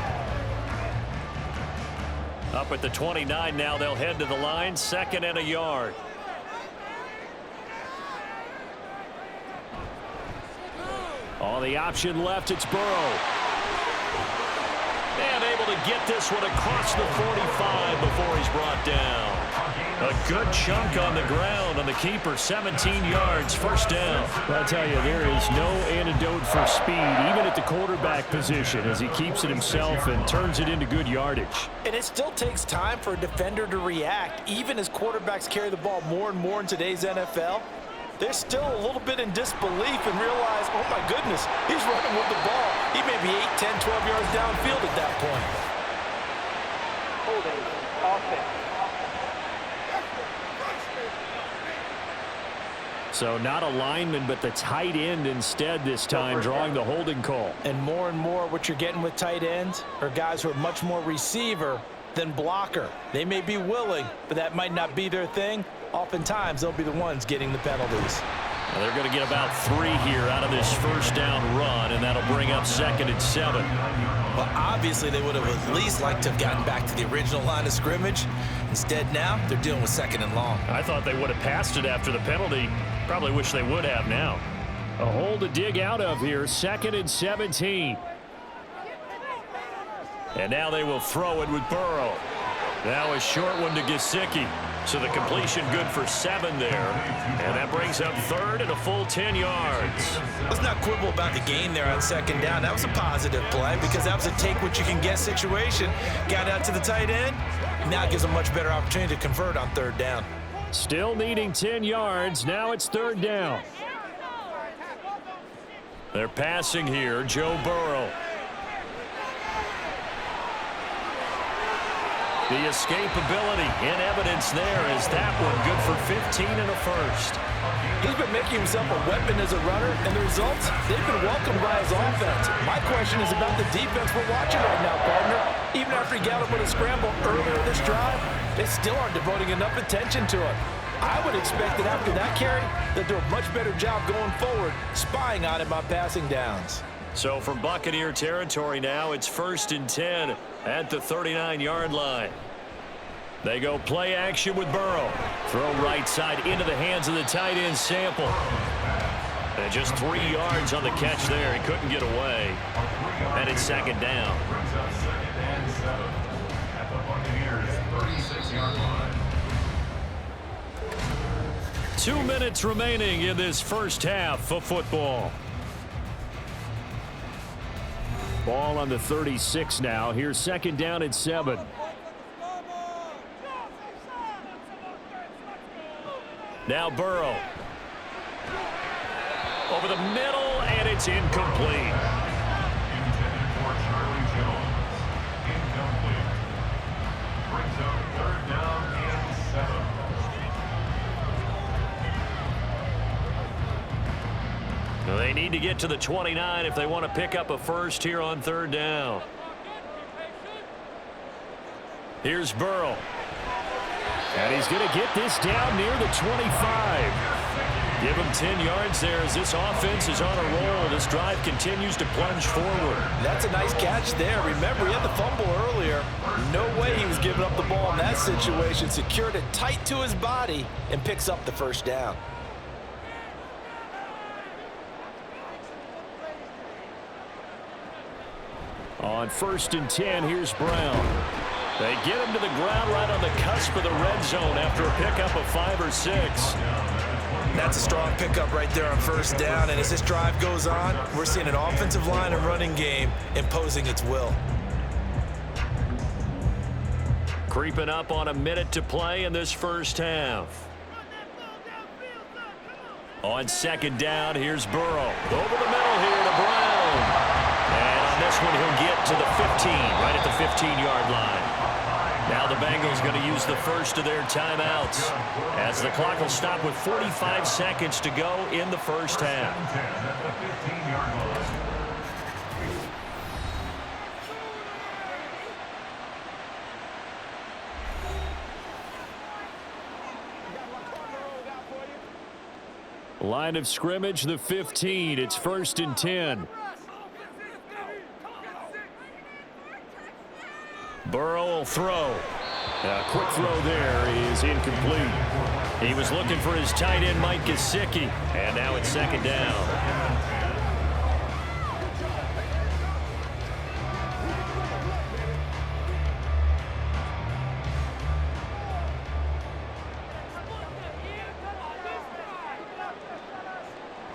Up at the 29 now, they'll head to the line, 2nd and a yard. On the option left, it's Burrow. And able to get this one across the 45 before he's brought down. A good chunk on the ground on the keeper, 17 yards, 1st down. I'll tell you, there is no antidote for speed, even at the quarterback position, as he keeps it himself and turns it into good yardage. And it still takes time for a defender to react, even as quarterbacks carry the ball more and more in today's NFL. They're still a little bit in disbelief and realize, oh my goodness, he's running with the ball. He may be 8, 10, 12 yards downfield at that point. So not a lineman, but the tight end instead this time, drawing the holding call. And more what you're getting with tight ends are guys who are much more receiver than blocker. They may be willing, but that might not be their thing. Oftentimes, they'll be the ones getting the penalties. Well, they're going to get about 3 here out of this first down run, and that'll bring up 2nd and 7. Well, obviously, they would have at least liked to have gotten back to the original line of scrimmage. Instead, now, they're dealing with 2nd and long. I thought they would have passed it after the penalty. Probably wish they would have now. A hole to dig out of here, 2nd and 17. And now they will throw it with Burrow. Now a short one to Gesicki. So the completion good for 7 there. And that brings up 3rd and a full 10 yards. Let's not quibble about the gain there on 2nd down. That was a positive play because that was a take-what-you-can-get situation. Got out to the tight end. Now it gives a much better opportunity to convert on 3rd down. Still needing 10 yards. Now it's 3rd down. They're passing here. Joe Burrow. The escapability in evidence there is that one good for 15 and a first. He's been making himself a weapon as a runner, and the results, they've been welcomed by his offense. My question is about the defense we're watching right now, partner. Even after he got up with a scramble earlier this drive, they still aren't devoting enough attention to it. I would expect that after that carry, they'll do a much better job going forward, spying on him on passing downs. So from Buccaneer territory now, it's 1st and 10 at the 39-yard line. They go play action with Burrow. Throw right side into the hands of the tight end Sample. And just 3 yards on the catch there. He couldn't get away. And it's 2nd down. Brings up 2nd and 7 at the Buccaneers' 36-yard line. 2 minutes remaining in this first half of football. Ball on the 36 now. Here's 2nd down and 7. Now Burrow. Over the middle, and it's incomplete. Intended for Charlie Jones. Incomplete. Brings up 3rd down and 7. They need to get to the 29 if they want to pick up a first here on 3rd down. Here's Burrow. And he's going to get this down near the 25. Give him 10 yards there as this offense is on a roll. This drive continues to plunge forward. That's a nice catch there. Remember, he had the fumble earlier. No way he was giving up the ball in that situation. Secured it tight to his body and picks up the 1st down. On 1st and 10, here's Brown. They get him to the ground right on the cusp of the red zone after a pickup of 5 or 6. That's a strong pickup right there on 1st down, and as this drive goes on, we're seeing an offensive line and running game imposing its will. Creeping up on a minute to play in this first half. On 2nd down, here's Burrow. Over the middle here to Brown. And on this one, he'll get to the 15, right at the 15-yard line. Now the Bengals going to use the first of their timeouts as the clock will stop with 45 seconds to go in the first half. Line of scrimmage, the 15. It's 1st and 10. Burrow will throw. A quick throw there is incomplete. He was looking for his tight end, Mike Gesicki. And now it's 2nd down.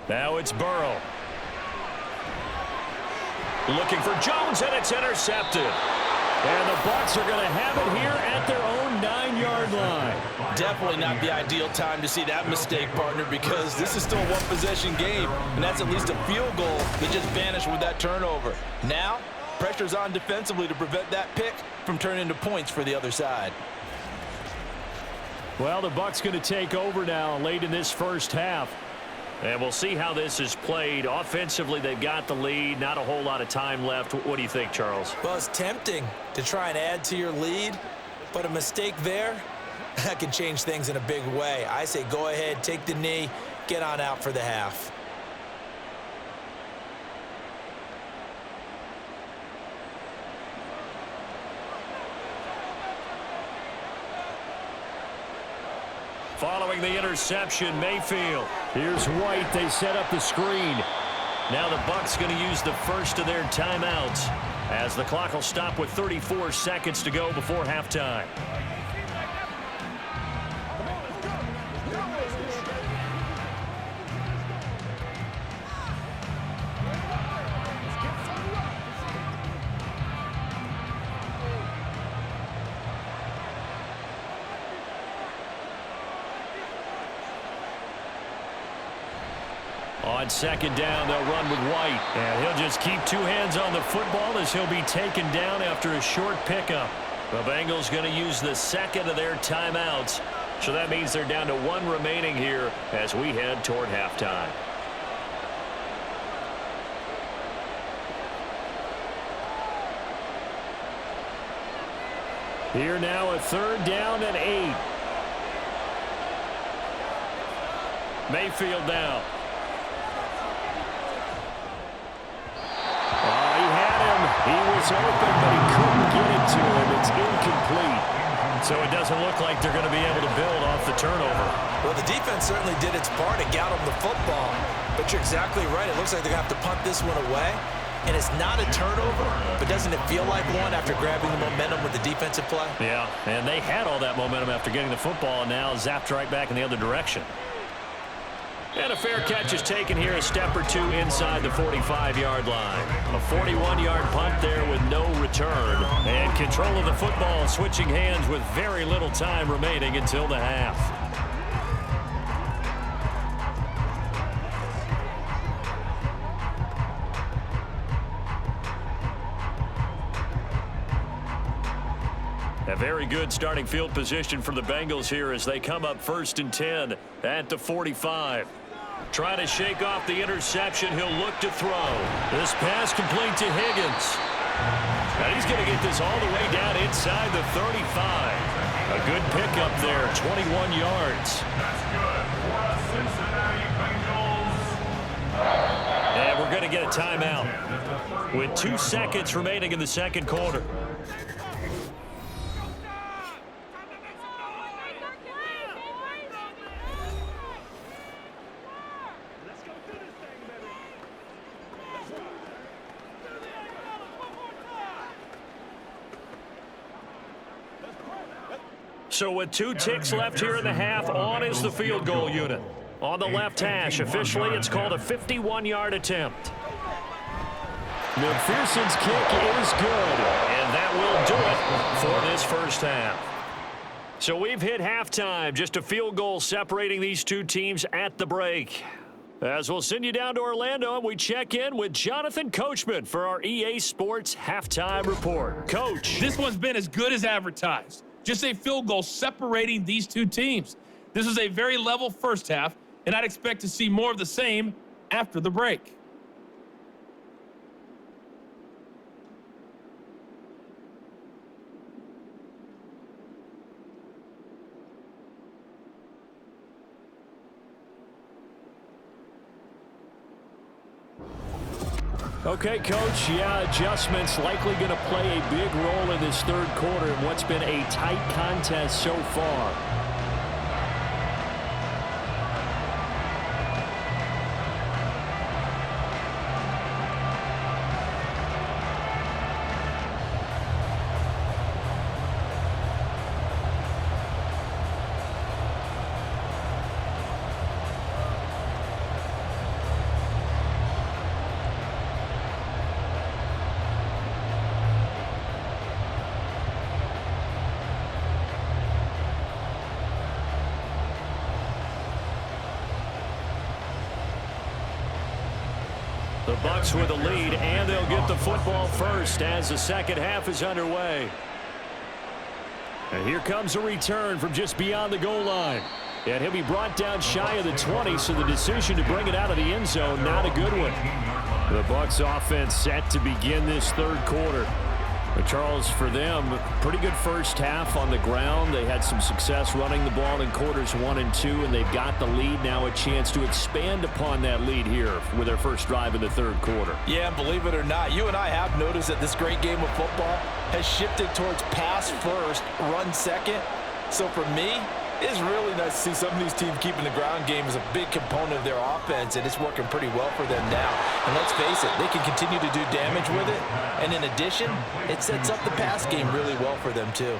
Now it's Burrow. Looking for Jones, and it's intercepted. And the Bucs are going to have it here at their own 9-yard line. Definitely not the ideal time to see that mistake, partner, because this is still a one-possession game, and that's at least a field goal that just vanished with that turnover. Now, pressure's on defensively to prevent that pick from turning into points for the other side. Well, the Bucs going to take over now late in this first half. And we'll see how this is played. Offensively, they've got the lead. Not a whole lot of time left. What do you think, Charles? Well, it's tempting to try and add to your lead, but a mistake there, that can change things in a big way. I say go ahead, take the knee, get on out for the half. Following the interception, Mayfield. Here's White. They set up the screen. Now the Bucs going to use the first of their timeouts as the clock will stop with 34 seconds to go before halftime. On second down, they'll run with White. And he'll just keep two hands on the football as he'll be taken down after a short pickup. The Bengals going to use the second of their timeouts. So that means they're down to one remaining here as we head toward halftime. Here now, a third down and 8. Mayfield now. He was open, but he couldn't get it to him. It's incomplete. So it doesn't look like they're going to be able to build off the turnover. Well, the defense certainly did its part to get them the football. But you're exactly right. It looks like they're going to have to punt this one away. And it's not a turnover, but doesn't it feel like one after grabbing the momentum with the defensive play? Yeah, and they had all that momentum after getting the football and now zapped right back in the other direction. And a fair catch is taken here, a step or two inside the 45-yard line. A 41-yard punt there with no return. And control of the football switching hands with very little time remaining until the half. A very good starting field position for the Bengals here as they come up 1st and 10 at the 45. Trying to shake off the interception. He'll look to throw. This pass complete to Higgins. And he's going to get this all the way down inside the 35. A good pickup there, 21 yards. That's good for the Cincinnati Bengals. And we're going to get a timeout with 2 seconds remaining in the second quarter. So with 2 ticks left here in the half, on is the field goal unit. On the left hash, officially it's called a 51-yard attempt. McPherson's kick is good, and that will do it for this first half. So we've hit halftime, just a field goal separating these two teams at the break. As we'll send you down to Orlando, and we check in with Jonathan Coachman for our EA Sports Halftime Report. Coach. This one's been as good as advertised. Just a field goal separating these two teams. This is a very level first half, and I'd expect to see more of the same after the break. Okay, Coach, adjustments likely going to play a big role in this third quarter in what's been a tight contest so far. The Bucs with a lead, and they'll get the football first as the second half is underway. And here comes a return from just beyond the goal line. And he'll be brought down shy of the 20, so the decision to bring it out of the end zone, not a good one. The Bucs offense set to begin this third quarter. But Charles, for them, pretty good first half on the ground. They had some success running the ball in quarters 1 and 2, and they've got the lead. Now a chance to expand upon that lead here with their first drive in the third quarter. Yeah, and believe it or not, you and I have noticed that this great game of football has shifted towards pass first, run second. So for me, it's really nice to see some of these teams keeping the ground game as a big component of their offense, and it's working pretty well for them now. And let's face it, they can continue to do damage with it. And in addition, it sets up the pass game really well for them too.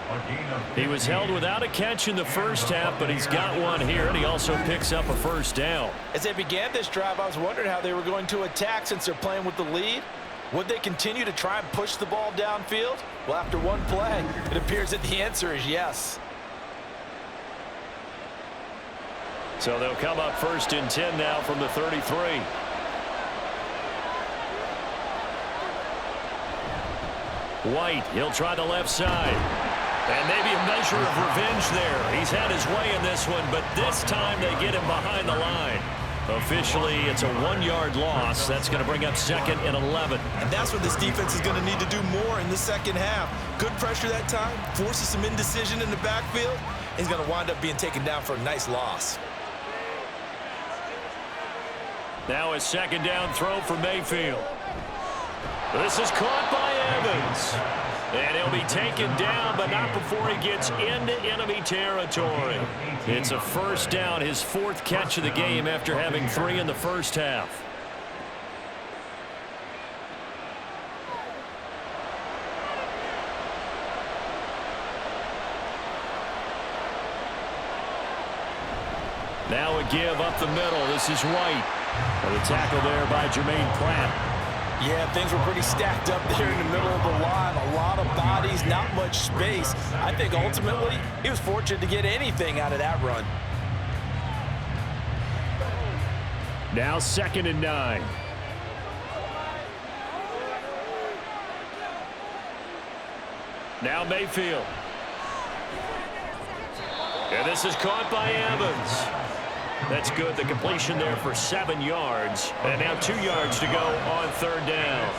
He was held without a catch in the first half, but he's got one here, and he also picks up a first down. As they began this drive, I was wondering how they were going to attack since they're playing with the lead. Would they continue to try and push the ball downfield? Well, after one play, it appears that the answer is yes. So they'll come up first and 10 now from the 33. White, he'll try the left side. And maybe a measure of revenge there. He's had his way in this one, but this time they get him behind the line. Officially, it's a 1-yard loss. That's going to bring up 2nd and 11. And that's what this defense is going to need to do more in the second half. Good pressure that time, forces some indecision in the backfield. He's going to wind up being taken down for a nice loss. Now a second down throw for Mayfield. This is caught by Evans. And he'll be taken down, but not before he gets into enemy territory. It's a first down, his 4th catch of the game after having 3 in the first half. Now a give up the middle. This is White. And the tackle there by Jermaine Pratt. Yeah, things were pretty stacked up there in the middle of the line. A lot of bodies, not much space. I think ultimately he was fortunate to get anything out of that run. Now 2nd and 9. Now Mayfield. And this is caught by Evans. That's good. The completion there for 7 yards. And now 2 yards to go on 3rd down.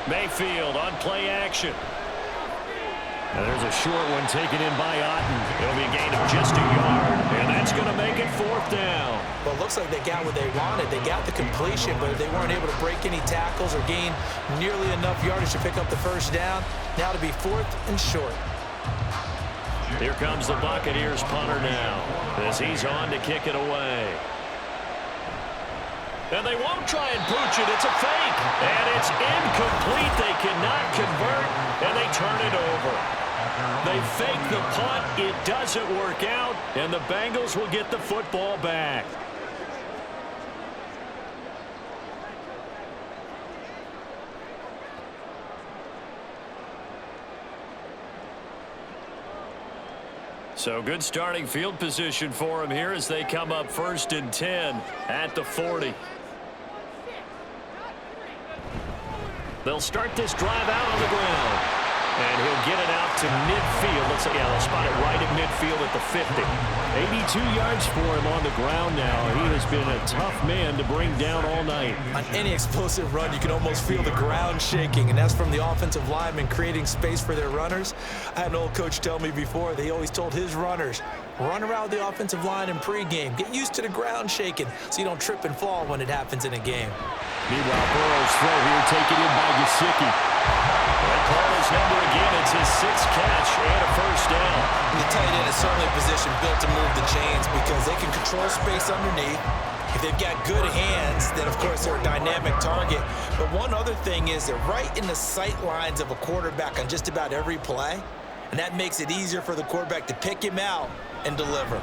Mayfield on play action. And there's a short one taken in by Otten. It'll be a gain of just a yard, and that's going to make it 4th down. Well, it looks like they got what they wanted. They got the completion, but they weren't able to break any tackles or gain nearly enough yardage to pick up the first down. Now to be 4th and short. Here comes the Buccaneers punter now, as he's on to kick it away. And they won't try and pooch it. It's a fake. And it's incomplete. They cannot convert, and they turn it over. They fake the punt. It doesn't work out, and the Bengals will get the football back. So good starting field position for them here as they come up 1st and 10 at the 40. They'll start this drive out on the ground. And he'll get it out to midfield. Let's say, yeah, they'll spot it right at midfield at the 50. 82 yards for him on the ground now. He has been a tough man to bring down all night. On any explosive run, you can almost feel the ground shaking, and that's from the offensive linemen creating space for their runners. I had an old coach tell me before, they always told his runners, run around the offensive line in pregame. Get used to the ground shaking so you don't trip and fall when it happens in a game. Meanwhile, Burrow's throw here taken in by Gesicki. That call is number again. It's his 6th catch and a first down. And the tight end is certainly a position built to move the chains because they can control space underneath. If they've got good hands, then of course they're a dynamic target. But one other thing is they're right in the sight lines of a quarterback on just about every play. And that makes it easier for the quarterback to pick him out and deliver.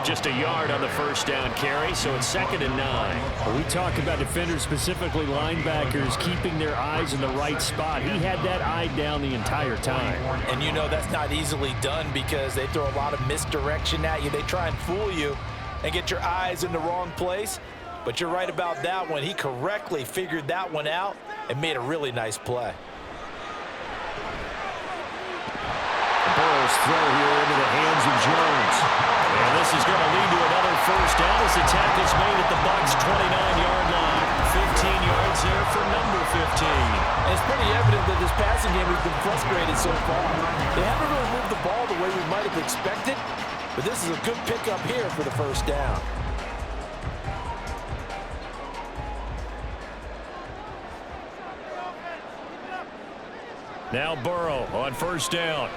Just a yard on the first down carry, so it's 2nd and 9. Well, we talk about defenders, specifically linebackers, keeping their eyes in the right spot. He had that eye down the entire time. And you know that's not easily done because they throw a lot of misdirection at you. They try and fool you and get your eyes in the wrong place. But you're right about that one. He correctly figured that one out and made a really nice play. Burrow's throw here into the hands of Jones. And this is going to lead to another first down as the tackle's made at the Bucs' 29-yard line. 15 yards there for number 15. And it's pretty evident that this passing game has been frustrated so far. They haven't really moved the ball the way we might have expected, but this is a good pickup here for the first down. Now Burrow on first down.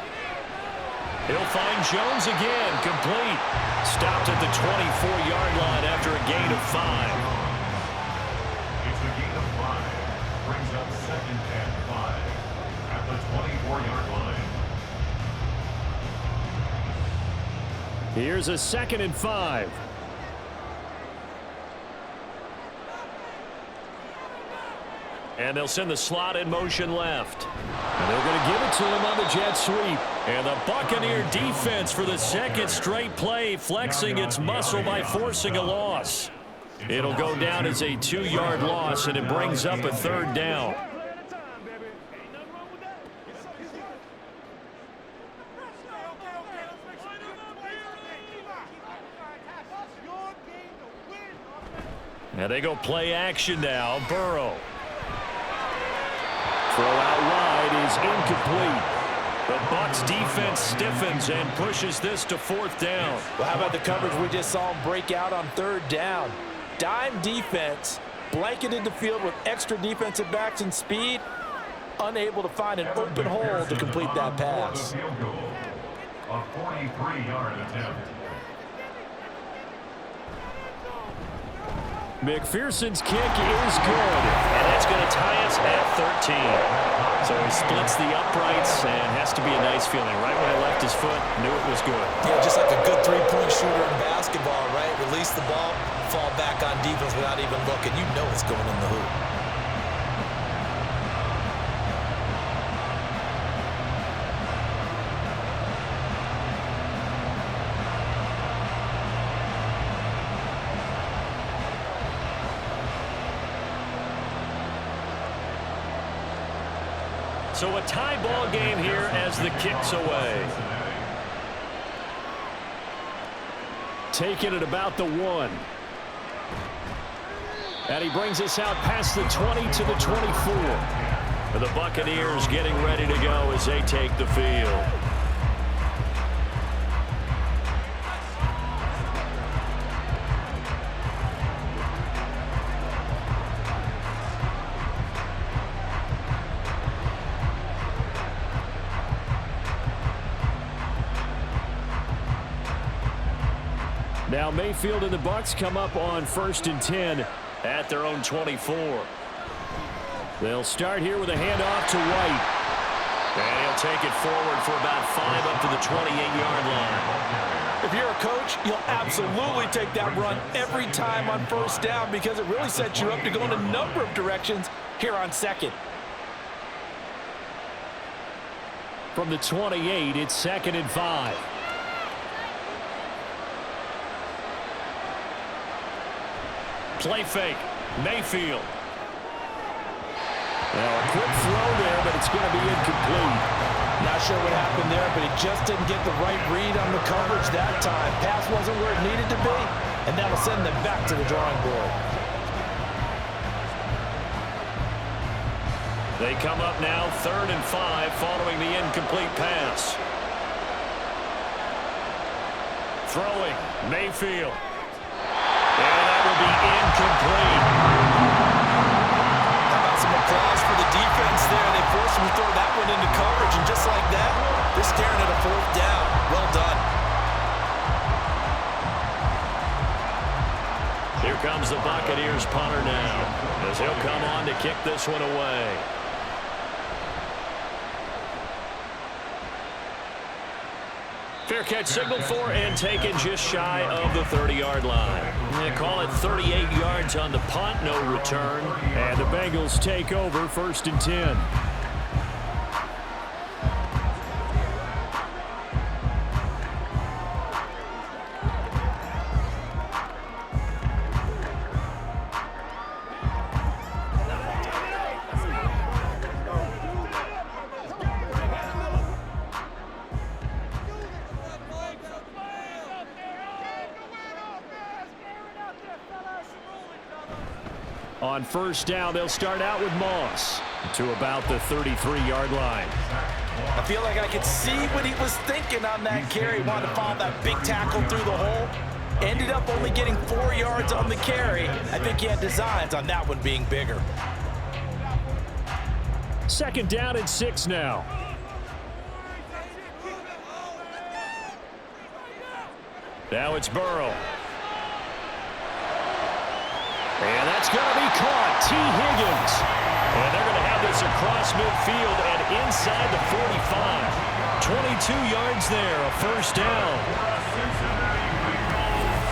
He'll find Jones again, complete. Stopped at the 24-yard line after a gain of 5. It's a gain of 5. Brings up 2nd and 5 at the 24-yard line. Here's a 2nd and 5. And they'll send the slot in motion left. And they're going to give it to him on the jet sweep. And the Buccaneer defense for the 2nd straight play, flexing its muscle by forcing a loss. It'll go down as a 2-yard loss, and it brings up a 3rd down. And they go play action now. Burrow. Throw out wide is incomplete. The Bucs defense stiffens and pushes this to 4th down. Well, how about the coverage we just saw him break out on 3rd down? Dime defense, blanketed the field with extra defensive backs and speed, unable to find an open hole to complete that pass. A 43-yard attempt. McPherson's kick is good, and that's going to tie us at 13. So he splits the uprights and has to be a nice feeling. Right when I left his foot, knew it was good. Yeah, just like a good three-point shooter in basketball, right? Release the ball, fall back on defense without even looking. You know it's going in the hoop. So a tie ball game here as the kick's away. Taking it about the 1. And he brings us out past the 20 to the 24. And the Buccaneers getting ready to go as they take the field. Now Mayfield and the Bucs come up on 1st and 10 at their own 24. They'll start here with a handoff to White. And he'll take it forward for about 5 up to the 28-yard line. If you're a coach, you'll absolutely take that run every time on 1st down because it really sets you up to go in a number of directions here on 2nd. From the 28, it's 2nd and 5. Play fake. Mayfield. Now a quick throw there, but it's going to be incomplete. Not sure what happened there, but he just didn't get the right read on the coverage that time. Pass wasn't where it needed to be, and that'll send them back to the drawing board. They come up now 3rd and 5 following the incomplete pass. Throwing. Mayfield. And that will be incomplete. How about some applause for the defense there? They forced him to throw that one into coverage, and just like that, they're staring at a 4th down. Well done. Here comes the Buccaneers punter now, as he'll come on to kick this one away. Fair catch signaled for and taken just shy of the 30-yard line. They call it 38 yards on the punt, no return. And the Bengals take over 1st and 10. On 1st down, they'll start out with Moss to about the 33-yard line. I feel like I could see what he was thinking on that carry. Wanted to follow that big tackle through the hole. Ended up only getting 4 yards on the carry. I think he had designs on that one being bigger. 2nd down and 6 now. Now it's Burrow. And that's going to be caught. T. Higgins. And they're going to have this across midfield and inside the 45. 22 yards there, a 1st down. Cincinnati Bengals.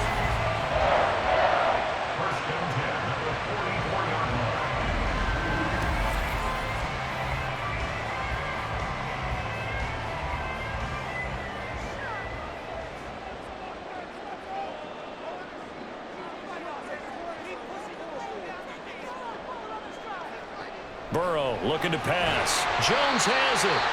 1st and 10 at the 44-yard line. Burrow looking to pass. Jones has it.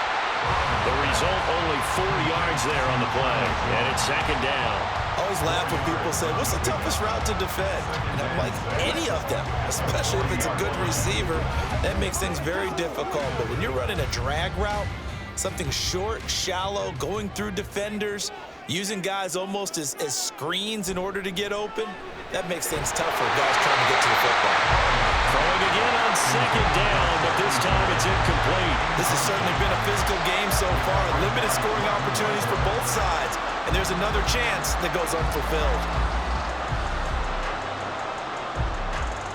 The result, only 4 yards there on the play. And it's 2nd down. I always laugh when people say, what's the toughest route to defend? And I'm like, any of them, especially if it's a good receiver. That makes things very difficult. But when you're running a drag route, something short, shallow, going through defenders, using guys almost as screens in order to get open, that makes things tough for guys trying to get to the football. Throwing again on 2nd down, but this time it's incomplete. This has certainly been a physical game so far. Limited scoring opportunities for both sides. And there's another chance that goes unfulfilled.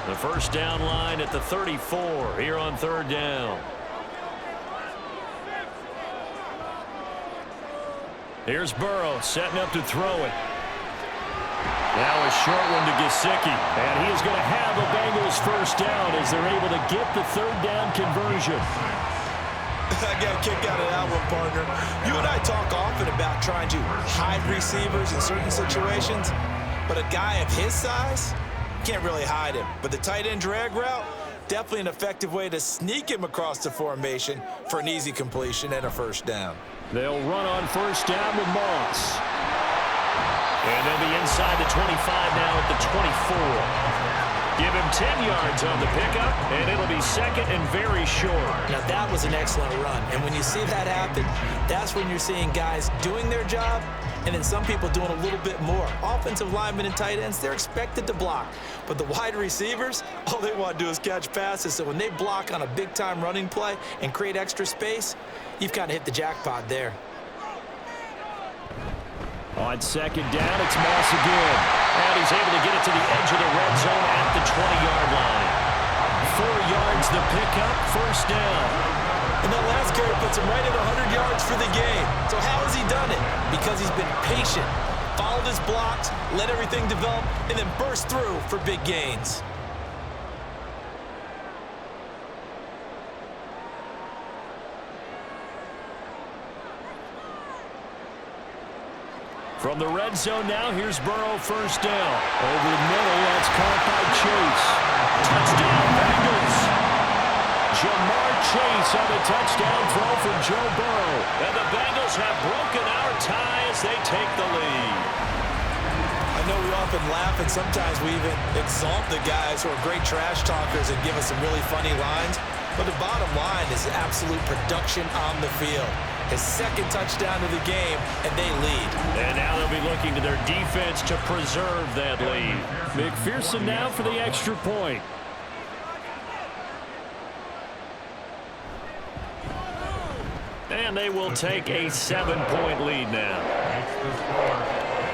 The 1st down line at the 34 here on 3rd down. Here's Burrow setting up to throw it. Now a short one to Gesicki. And he is going to have a Bengals 1st down as they're able to get the 3rd down conversion. I got a kick out of that one, partner. You and I talk often about trying to hide receivers in certain situations, but a guy of his size, can't really hide him. But the tight end drag route, definitely an effective way to sneak him across the formation for an easy completion and a 1st down. They'll run on 1st down with Moss. And they'll be inside the 25 now at the 24. Give him 10 yards on the pickup, and it'll be 2nd and very short. Now, that was an excellent run. And when you see that happen, that's when you're seeing guys doing their job and then some people doing a little bit more. Offensive linemen and tight ends, they're expected to block. But the wide receivers, all they want to do is catch passes. So when they block on a big-time running play and create extra space, you've kind of hit the jackpot there. On 2nd down, it's Moss again. And he's able to get it to the edge of the red zone at the 20-yard line. 4 yards the pickup, 1st down. And that last carry puts him right at 100 yards for the game. So how has he done it? Because he's been patient, followed his blocks, let everything develop, and then burst through for big gains. From the red zone now, here's Burrow 1st down. Over the middle, that's caught by Chase. Touchdown, Bengals. Jamar Chase on the touchdown throw from Joe Burrow. And the Bengals have broken our tie as they take the lead. I know we often laugh and sometimes we even exalt the guys who are great trash talkers and give us some really funny lines. But the bottom line is absolute production on the field. His 2nd touchdown of the game, and they lead. And now they'll be looking to their defense to preserve that lead. McPherson now for the extra point. And they will take a 7-point lead now.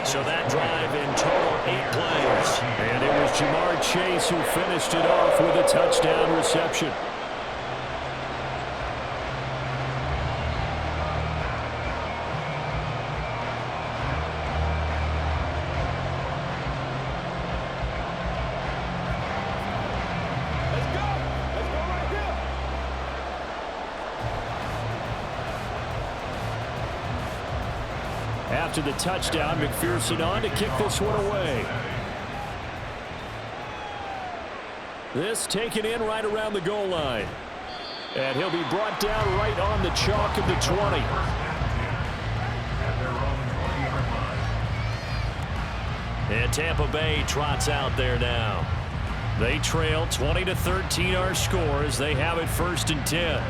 So that drive in total 8 plays. And it was Jamar Chase who finished it off with a touchdown reception. After the touchdown, McPherson on to kick this one away. This taken in right around the goal line. And he'll be brought down right on the chalk of the 20. And Tampa Bay trots out there now. They trail 20-13 our score as they have it 1st and 10.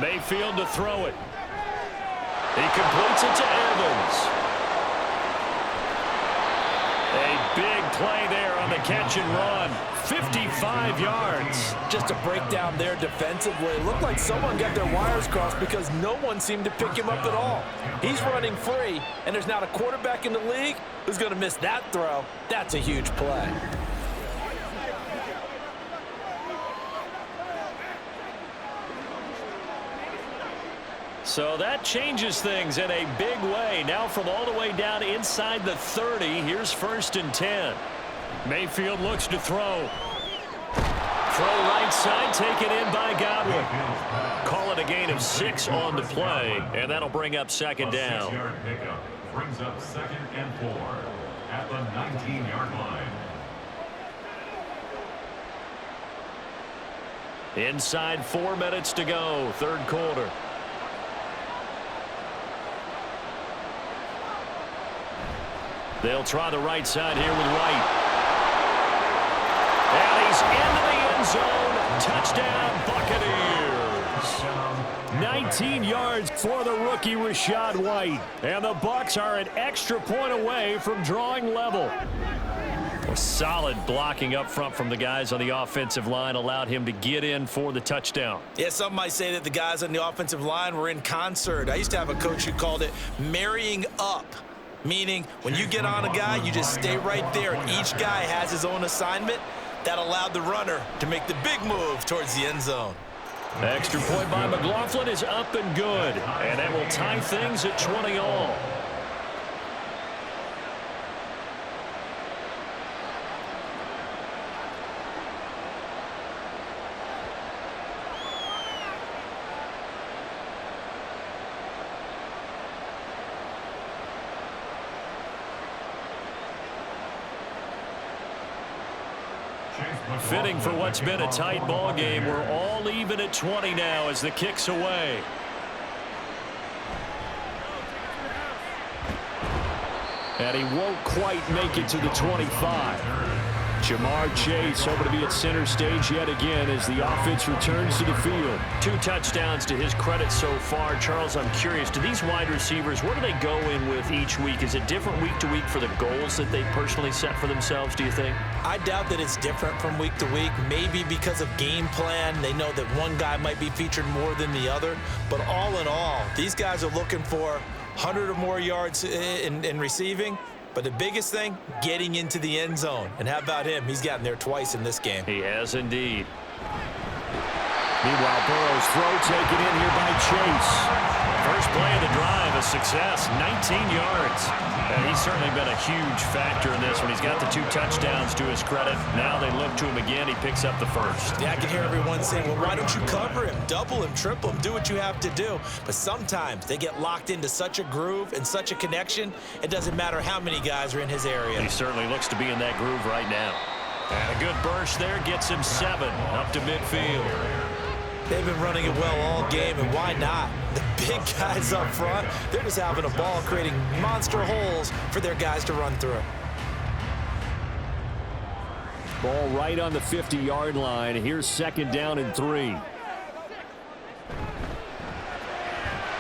Mayfield to throw it. He completes it to Evans. A big play there on the catch and run. 55 yards. Just to break down there defensively, it looked like someone got their wires crossed because no one seemed to pick him up at all. He's running free, and there's not a quarterback in the league who's going to miss that throw. That's a huge play. So that changes things in a big way. Now from all the way down inside the 30, here's 1st and 10. Mayfield looks to throw. Throw right side, taken in by Godwin. Call it a gain of 6 on the play, and that'll bring up 2nd down. 6-yard pickup brings up 2nd and 4 at the 19-yard line. Inside 4 minutes to go, 3rd quarter. They'll try the right side here with White. And he's into the end zone. Touchdown, Buccaneers. 19 yards for the rookie Rachaad White. And the Bucs are an extra point away from drawing level. A solid blocking up front from the guys on the offensive line allowed him to get in for the touchdown. Yeah, some might say that the guys on the offensive line were in concert. I used to have a coach who called it marrying up. Meaning, when you get on a guy, you just stay right there, and each guy has his own assignment. That allowed the runner to make the big move towards the end zone. Extra point by McLaughlin is up and good, and that will tie things at 20 all. Fitting for what's been a tight ball game. We're all even at 20 now as the kick's away. And he won't quite make it to the 25. Jamar Chase hoping to be at center stage yet again as the offense returns to the field. 2 touchdowns to his credit so far. Charles, I'm curious, do these wide receivers, where do they go in with each week? Is it different week to week for the goals that they personally set for themselves, do you think? I doubt that it's different from week to week. Maybe because of game plan, they know that one guy might be featured more than the other. But all in all, these guys are looking for 100 or more yards in receiving. But the biggest thing, getting into the end zone. And how about him? He's gotten there twice in this game. He has indeed. Meanwhile, Burrow's throw taken in here by Chase. First play of the drive, a success, 19 yards. And he's certainly been a huge factor in this when he's got the 2 touchdowns to his credit. Now they look to him again. He picks up the first. Yeah, I can hear everyone saying, well, why don't you cover him, double him, triple him, do what you have to do. But sometimes they get locked into such a groove and such a connection, it doesn't matter how many guys are in his area. He certainly looks to be in that groove right now. And a good burst there gets him 7 up to midfield. They've been running it well all game, and why not? The big guys up front, they're just having a ball, creating monster holes for their guys to run through. Ball right on the 50-yard line. Here's 2nd down and 3.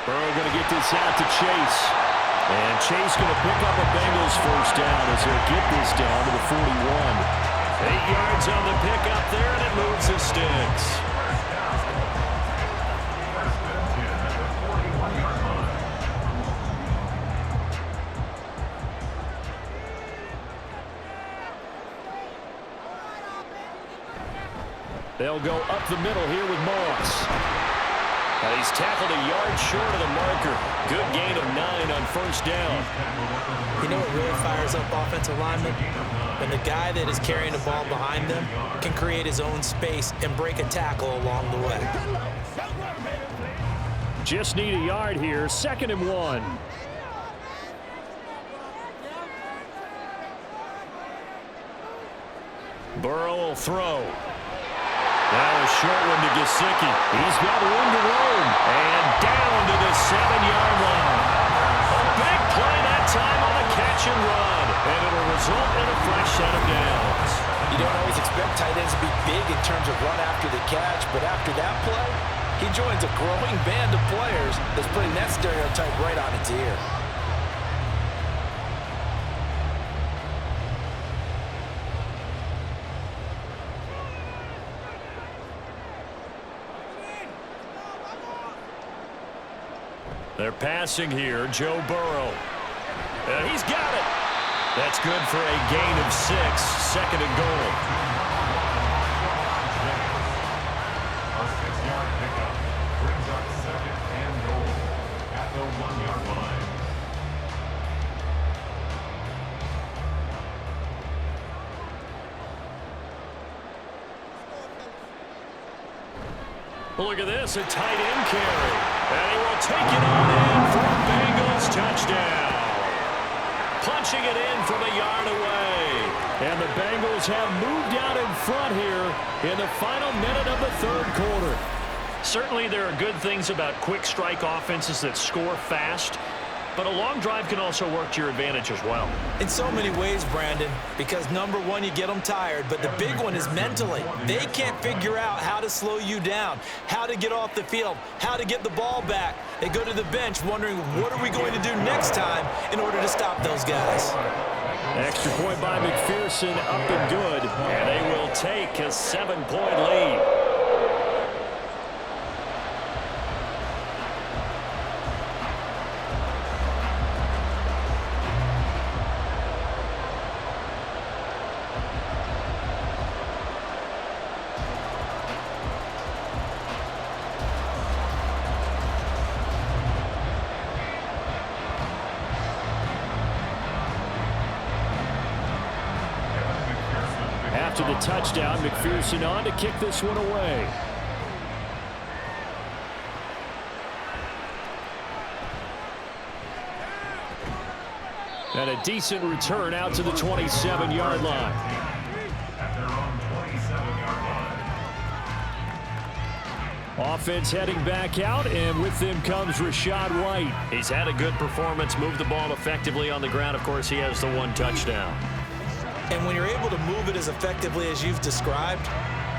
Burrow going to get this out to Chase. And Chase going to pick up a Bengals first down as he'll get this down to the 41. 8 yards on the pickup there, and it moves the sticks. They'll go up the middle here with Moss. And he's tackled a yard short of the marker. Good gain of 9 on first down. You know what really fires up offensive linemen? When the guy that is carrying the ball behind them can create his own space and break a tackle along the way. Just need a yard here. 2nd and 1. Burrow will throw. Now a short one to Gesicki. He's got room to roam. And down to the 7-yard line. A big play that time on a catch and run. And it'll result in a fresh set of downs. You don't always expect tight ends to be big in terms of run after the catch, but after that play, he joins a growing band of players that's putting that stereotype right on its ear. They're passing here, Joe Burrow. And he's got it. That's good for a gain of 6, 2nd and goal. A 6-yard pickup brings up 2nd and goal at the 1-yard line. Look at this, a tight end carry. And he will take it on in for a Bengals touchdown. Punching it in from a yard away. And the Bengals have moved out in front here in the final minute of the 3rd quarter. Certainly there are good things about quick strike offenses that score fast, but a long drive can also work to your advantage as well. In so many ways, Brandon, because number one, you get them tired, but the big one is mentally. They can't figure out how to slow you down, how to get off the field, how to get the ball back. They go to the bench wondering, what are we going to do next time in order to stop those guys? Extra point by McPherson, up and good, and they will take a 7-point lead. After the touchdown, McPherson on to kick this one away. And a decent return out to the 27-yard line. At their own 27-yard line. Offense heading back out, and with them comes Rachaad White. He's had a good performance, moved the ball effectively on the ground. Of course, he has the 1 touchdown. And when you're able to move it as effectively as you've described,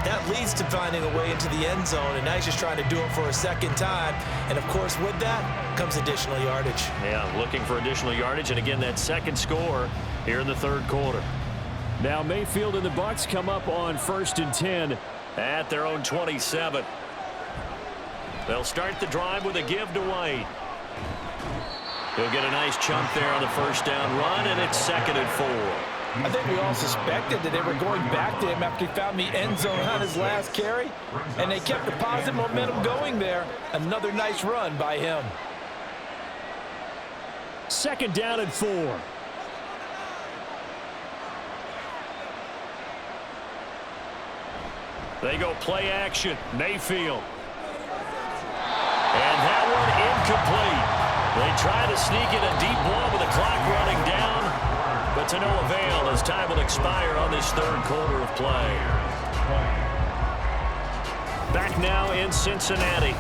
that leads to finding a way into the end zone, and now he's just trying to do it for a 2nd time. And, of course, with that comes additional yardage. Yeah, looking for additional yardage, and again, that 2nd score here in the 3rd quarter. Now Mayfield and the Bucs come up on 1st and 10 at their own 27. They'll start the drive with a give to White. He'll get a nice chunk there on the 1st down run, and it's 2nd and 4. I think we all suspected that they were going back to him after he found the end zone on his last carry, and they kept the positive momentum going there. Another nice run by him. 2nd down and 4. They go play action. Mayfield. And that one incomplete. They try to sneak in a deep ball with the clock running down, but to no avail as time will expire on this 3rd quarter of play. Back now in Cincinnati.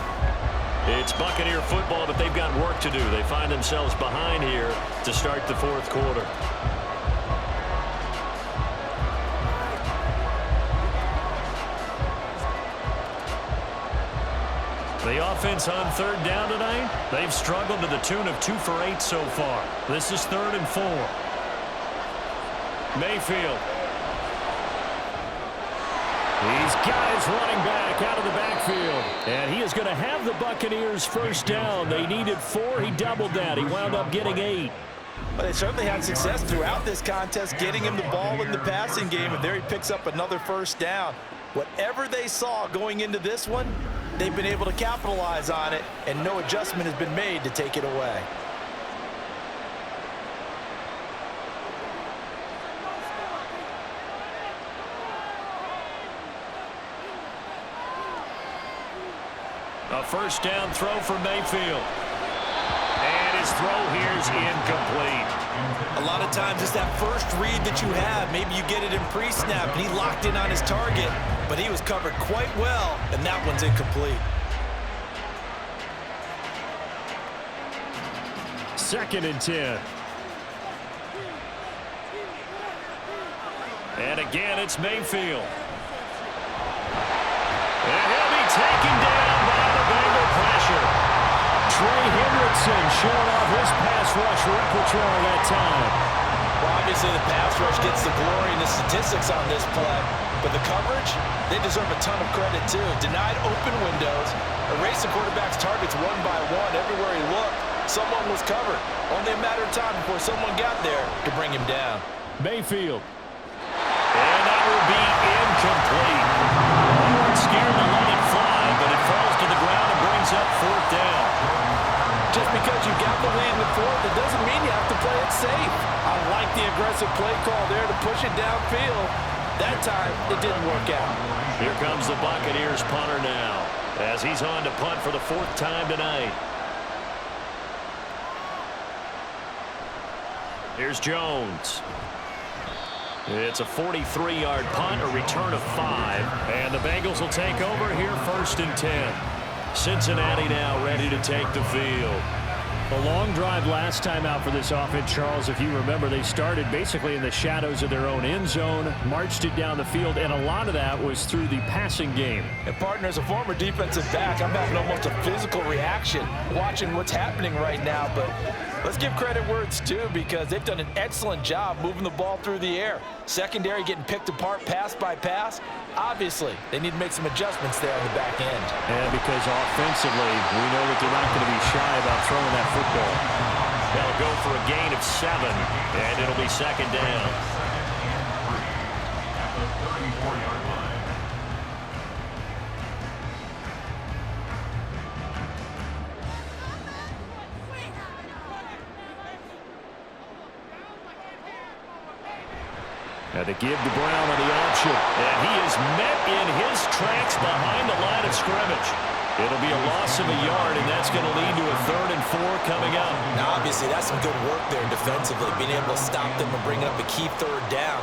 It's Buccaneer football, but they've got work to do. They find themselves behind here to start the 4th quarter. The offense on 3rd down tonight, they've struggled to the tune of 2 for 8 so far. This is 3rd and 4. Mayfield. He's got his running back out of the backfield. And he is going to have the Buccaneers 1st down. They needed 4. He doubled that. He wound up getting 8. But they certainly had success throughout this contest, getting him the ball in the passing game, and there he picks up another 1st down. Whatever they saw going into this one, they've been able to capitalize on it, and no adjustment has been made to take it away. A first down throw for Mayfield. And his throw here is incomplete. A lot of times it's that first read that you have. Maybe you get it in pre-snap, and he locked in on his target, but he was covered quite well, and that one's incomplete. Second and 10. And again, it's Mayfield. And he'll be taken down by the Bengal pressure. Trey Hendrickson showing off his pass rush repertoire that time. Well, obviously the pass rush gets the glory and the statistics on this play, but the coverage, they deserve a ton of credit too. Denied open windows, erased the quarterback's targets one by one. Everywhere he looked, someone was covered. Only a matter of time before someone got there to bring him down. Mayfield. And that will be incomplete. They weren't scared to let it fly, but it falls to the ground and brings up fourth down. Just because you got the lead in the fourth, it doesn't mean you have to play it safe. I like the aggressive play call there to push it downfield. That time, it didn't work out. Here comes the Buccaneers punter now, as he's on to punt for the fourth time tonight. Here's Jones. It's a 43-yard punt, a return of 5. And the Bengals will take over here first and 10. Cincinnati now ready to take the field. A long drive last time out for this offense, Charles. If you remember, they started basically in the shadows of their own end zone, marched it down the field, and a lot of that was through the passing game. And partner, as a former defensive back, I'm having almost a physical reaction watching what's happening right now. But let's give credit where it's due, because they've done an excellent job moving the ball through the air. Secondary getting picked apart pass by pass. Obviously, they need to make some adjustments there on the back end. And because offensively, we know that they're not going to be shy about throwing that football. They'll go for a gain of 7, and it'll be second down. At the 34-yard line. And they give to Brown on the option. And he is met in his tracks behind the line of scrimmage. It'll be a loss of a yard, and that's going to lead to a 3rd and 4 coming up. Now, obviously, that's some good work there defensively, being able to stop them and bring up a key 3rd down.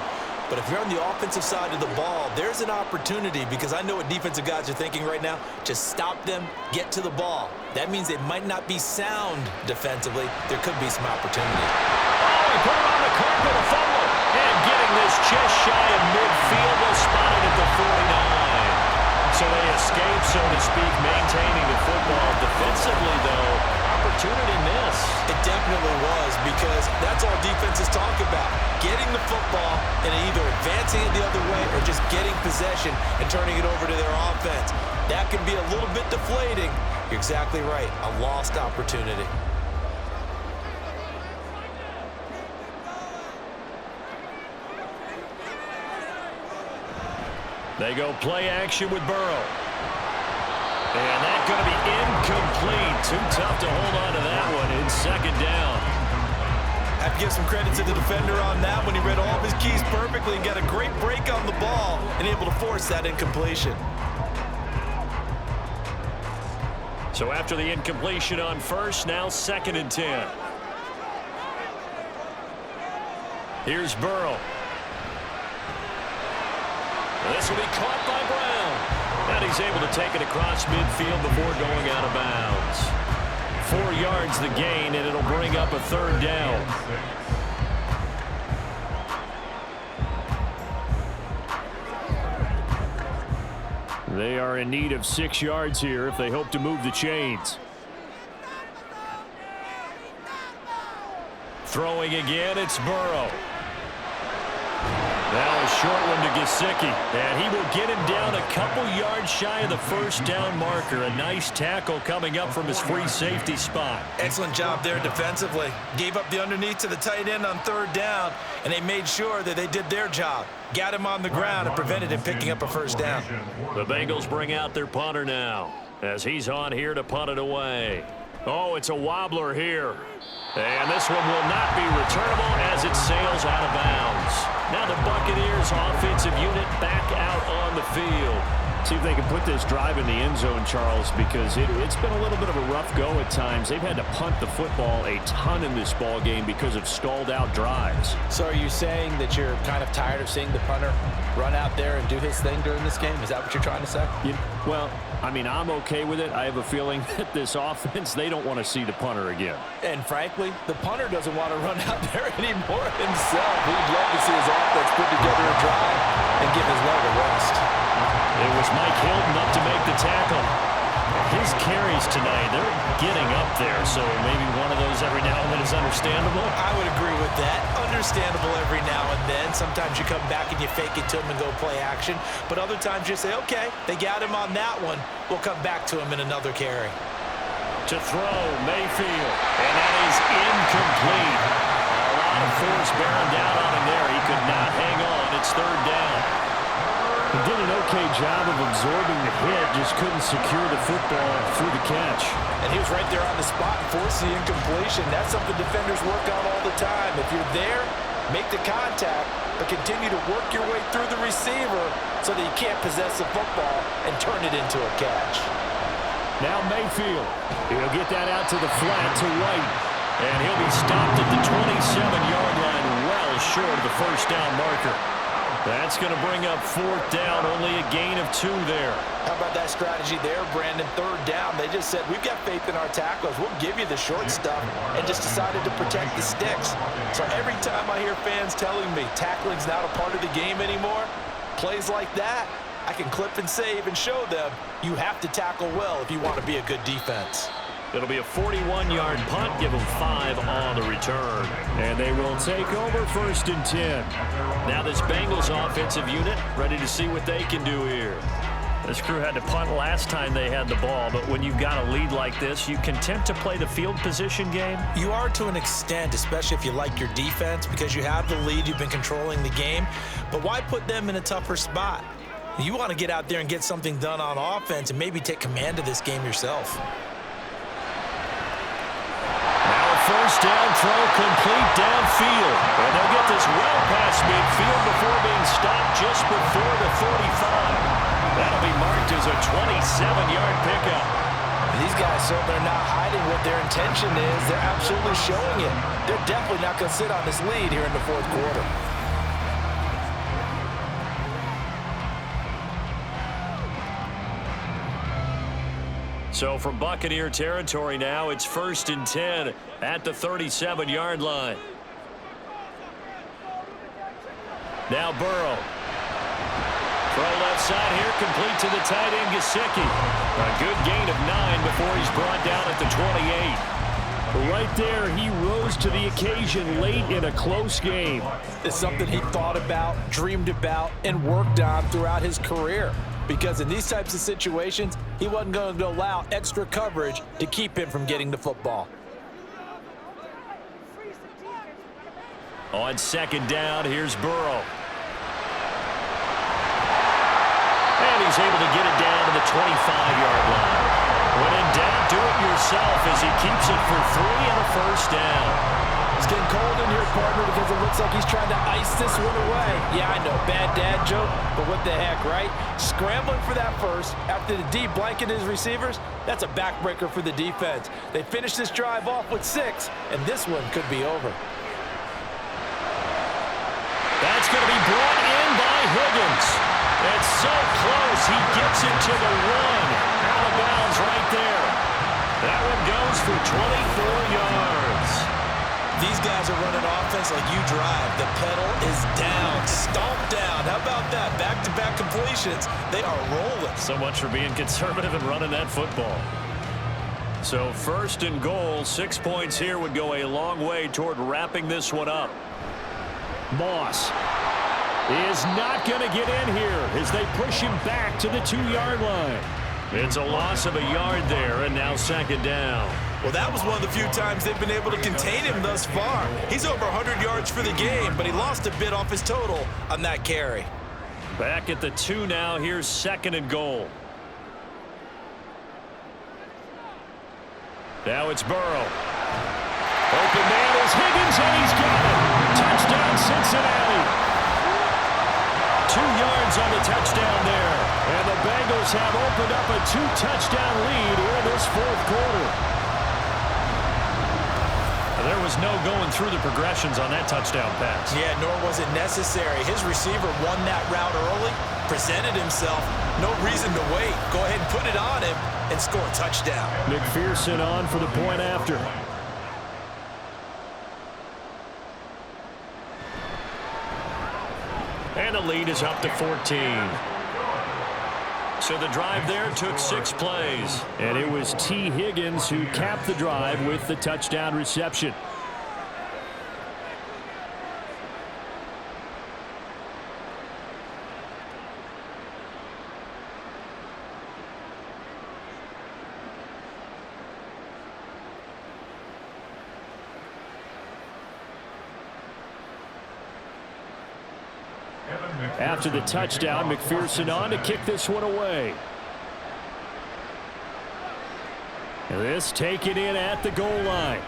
But if you're on the offensive side of the ball, there's an opportunity, because I know what defensive guys are thinking right now. Just stop them, get to the ball. That means they might not be sound defensively. There could be some opportunity. Oh, he put it on the carpet, a fumble. And getting this just shy of midfield, they'll spot it at the 49. So they escape, so to speak, maintaining the football. Defensively, though, opportunity miss. It definitely was, because that's all defenses talk about. Getting the football and either advancing it the other way or just getting possession and turning it over to their offense. That can be a little bit deflating. You're exactly right. A lost opportunity. They go play action with Burrow. And that's going to be incomplete. Too tough to hold on to that one in second down. I have to give some credit to the defender on that when he read all of his keys perfectly and got a great break on the ball and able to force that incompletion. So after the incompletion on first, now 2nd and 10. Here's Burrow. This will be caught by Brown. And he's able to take it across midfield before going out of bounds. 4 yards the gain, and it'll bring up a 3rd down. They are in need of 6 yards here if they hope to move the chains. Throwing again, it's Burrow. Now a short one to Gesicki, and he will get him down a couple yards shy of the 1st down marker. A nice tackle coming up from his free safety spot. Excellent job there defensively. Gave up the underneath to the tight end on 3rd down, and they made sure that they did their job. Got him on the ground and prevented him picking up a 1st down. The Bengals bring out their punter now. as he's on here to punt it away. Oh, it's a wobbler here. And this one will not be returnable as it sails out of bounds. Now the Buccaneers offensive unit back out on the field. See if they can put this drive in the end zone, Charles, because it's been a little bit of a rough go at times. They've had to punt the football a ton in this ball game because of stalled out drives. So are you saying that you're kind of tired of seeing the punter run out there and do his thing during this game? Is that what you're trying to say? Well, I mean, I'm okay with it. I have a feeling that this offense, they don't want to see the punter again. And frankly, the punter doesn't want to run out there anymore himself. He'd love to see his offense put together a drive and give his leg a rest. It was Mike Hilton up to make the tackle. His carries tonight, they're getting up there, so maybe one of those every now and then is understandable. I would agree with that. Understandable every now and then. Sometimes you come back and you fake it to him and go play action. But other times you say, okay, they got him on that one. We'll come back to him in another carry. To throw, Mayfield. And that is incomplete. A lot of force bearing down on him there. He could not hang on. It's third down. He did an okay job of absorbing the hit, just couldn't secure the football through the catch. And he was right there on the spot and forced the incompletion. That's something defenders work on all the time. If you're there, make the contact, but continue to work your way through the receiver so that you can't possess the football and turn it into a catch. Now Mayfield. He'll get that out to the flat to White. And he'll be stopped at the 27-yard line, well short of the first down marker. That's going to bring up fourth down, only a gain of 2 there. How about that strategy there, Brandon? Third down, they just said, we've got faith in our tacklers. We'll give you the short stuff, and just decided to protect the sticks. So every time I hear fans telling me tackling's not a part of the game anymore, plays like that, I can clip and save and show them you have to tackle well if you want to be a good defense. It'll be a 41-yard punt. Give them 5 on the return. And they will take over 1st and 10. Now this Bengals offensive unit ready to see what they can do here. This crew had to punt last time they had the ball, but when you've got a lead like this, you content to play the field position game? You are to an extent, especially if you like your defense, because you have the lead, you've been controlling the game. But why put them in a tougher spot? You want to get out there and get something done on offense and maybe take command of this game yourself. First down throw complete downfield. And they'll get this well past midfield before being stopped just before the 35. That'll be marked as a 27-yard pickup. These guys certainly are not hiding what their intention is. They're absolutely showing it. They're definitely not going to sit on this lead here in the fourth quarter. So from Buccaneer territory now, it's 1st and 10 at the 37-yard line. Now Burrow. Throw left side here, complete to the tight end, Gesicki. A good gain of 9 before he's brought down at the 28. Right there, he rose to the occasion late in a close game. It's something he thought about, dreamed about, and worked on throughout his career. Because in these types of situations, he wasn't going to allow extra coverage to keep him from getting the football. On 2nd down, here's Burrow. And he's able to get it down to the 25-yard line. When in doubt, do it yourself as he keeps it for 3 and a first down. It's getting cold in here, partner, because it looks like he's trying to ice this one away. Yeah, I know, bad dad joke, but what the heck, right? Scrambling for that first after the D blanket his receivers, that's a backbreaker for the defense. They finish this drive off with 6, and this one could be over. That's going to be brought in by Higgins. It's so close, he gets it to the 1. Out of bounds right there. That one goes for 24 yards. These guys are running offense like you drive. The pedal is down, stomped down. How about that? Back-to-back completions. They are rolling. So much for being conservative and running that football. So 1st and goal, 6 points here would go a long way toward wrapping this one up. Moss is not going to get in here as they push him back to the 2-yard line. It's a loss of a yard there, and now 2nd down. Well, that was one of the few times they've been able to contain him thus far. He's over 100 yards for the game, but he lost a bit off his total on that carry. Back at the 2 now. Here's 2nd and goal. Now it's Burrow. Open man is Higgins, and he's got it. Touchdown, Cincinnati. 2 yards on the touchdown there. And the Bengals have opened up a 2-touchdown lead here in this fourth quarter. There was no going through the progressions on that touchdown pass. Yeah, nor was it necessary. His receiver won that route early, presented himself. No reason to wait. Go ahead and put it on him and score a touchdown. McPherson on for the point after. And the lead is up to 14. So the drive there took 6 plays. And it was T. Higgins who capped the drive with the touchdown reception. After the touchdown, McPherson on to kick this one away. This taken in at the goal line.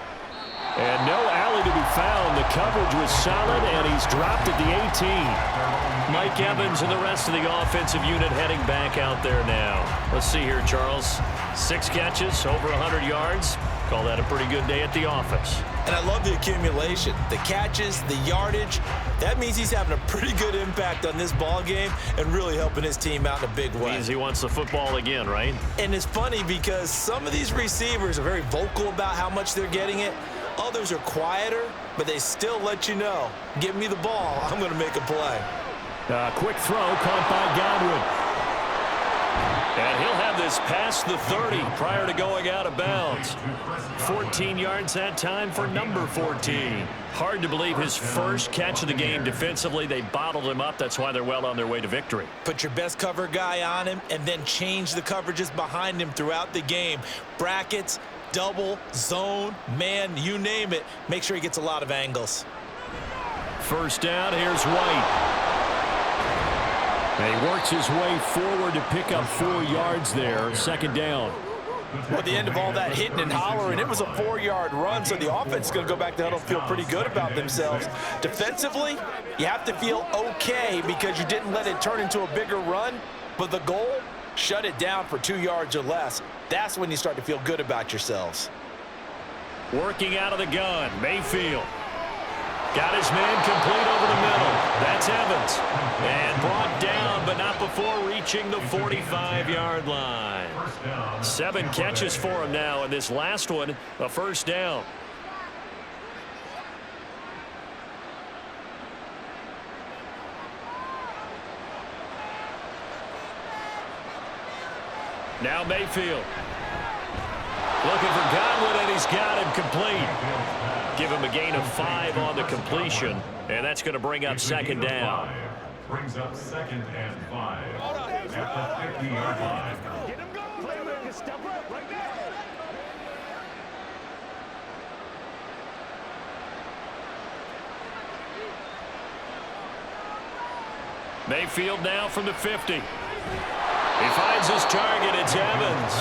And no alley to be found. The coverage was solid, and he's dropped at the 18. Mike Evans and the rest of the offensive unit heading back out there now. Let's see here, Charles. 6 catches, over 100 yards. Call that a pretty good day at the office. And I love the accumulation, the catches, the yardage. That means he's having a pretty good impact on this ball game and really helping his team out in a big way. Means he wants the football again, right? And it's funny because some of these receivers are very vocal about how much they're getting it. Others are quieter, but they still let you know, give me the ball, I'm going to make a play. Quick throw caught by Godwin. And he'll have this past the 30 prior to going out of bounds. 14 yards that time for number 14. Hard to believe his first catch of the game defensively. They bottled him up. That's why they're well on their way to victory. Put your best cover guy on him and then change the coverages behind him throughout the game. Brackets, double, zone, man, you name it. Make sure he gets a lot of angles. First down, here's White. And he works his way forward to pick up 4 yards there. Second down. Well, at the end of all that hitting and hollering, it was a 4-yard run, so the offense is going to go back to huddle, feel pretty good about themselves. Defensively, you have to feel okay because you didn't let it turn into a bigger run, but the goal, shut it down for 2 yards or less. That's when you start to feel good about yourselves. Working out of the gun, Mayfield. Got his man complete over the middle. That's Evans. And brought down, but not before reaching the 45-yard line. 7 catches for him now, and this last one, a first down. Now Mayfield. Looking for Godwin, and he's got him complete. Give him a gain of 5 on the completion, and that's going to bring up second down. Brings up 2nd and 5 at the 50-yard line. Get him going. Step up right now. Mayfield now from the 50. He finds his target. It's Evans.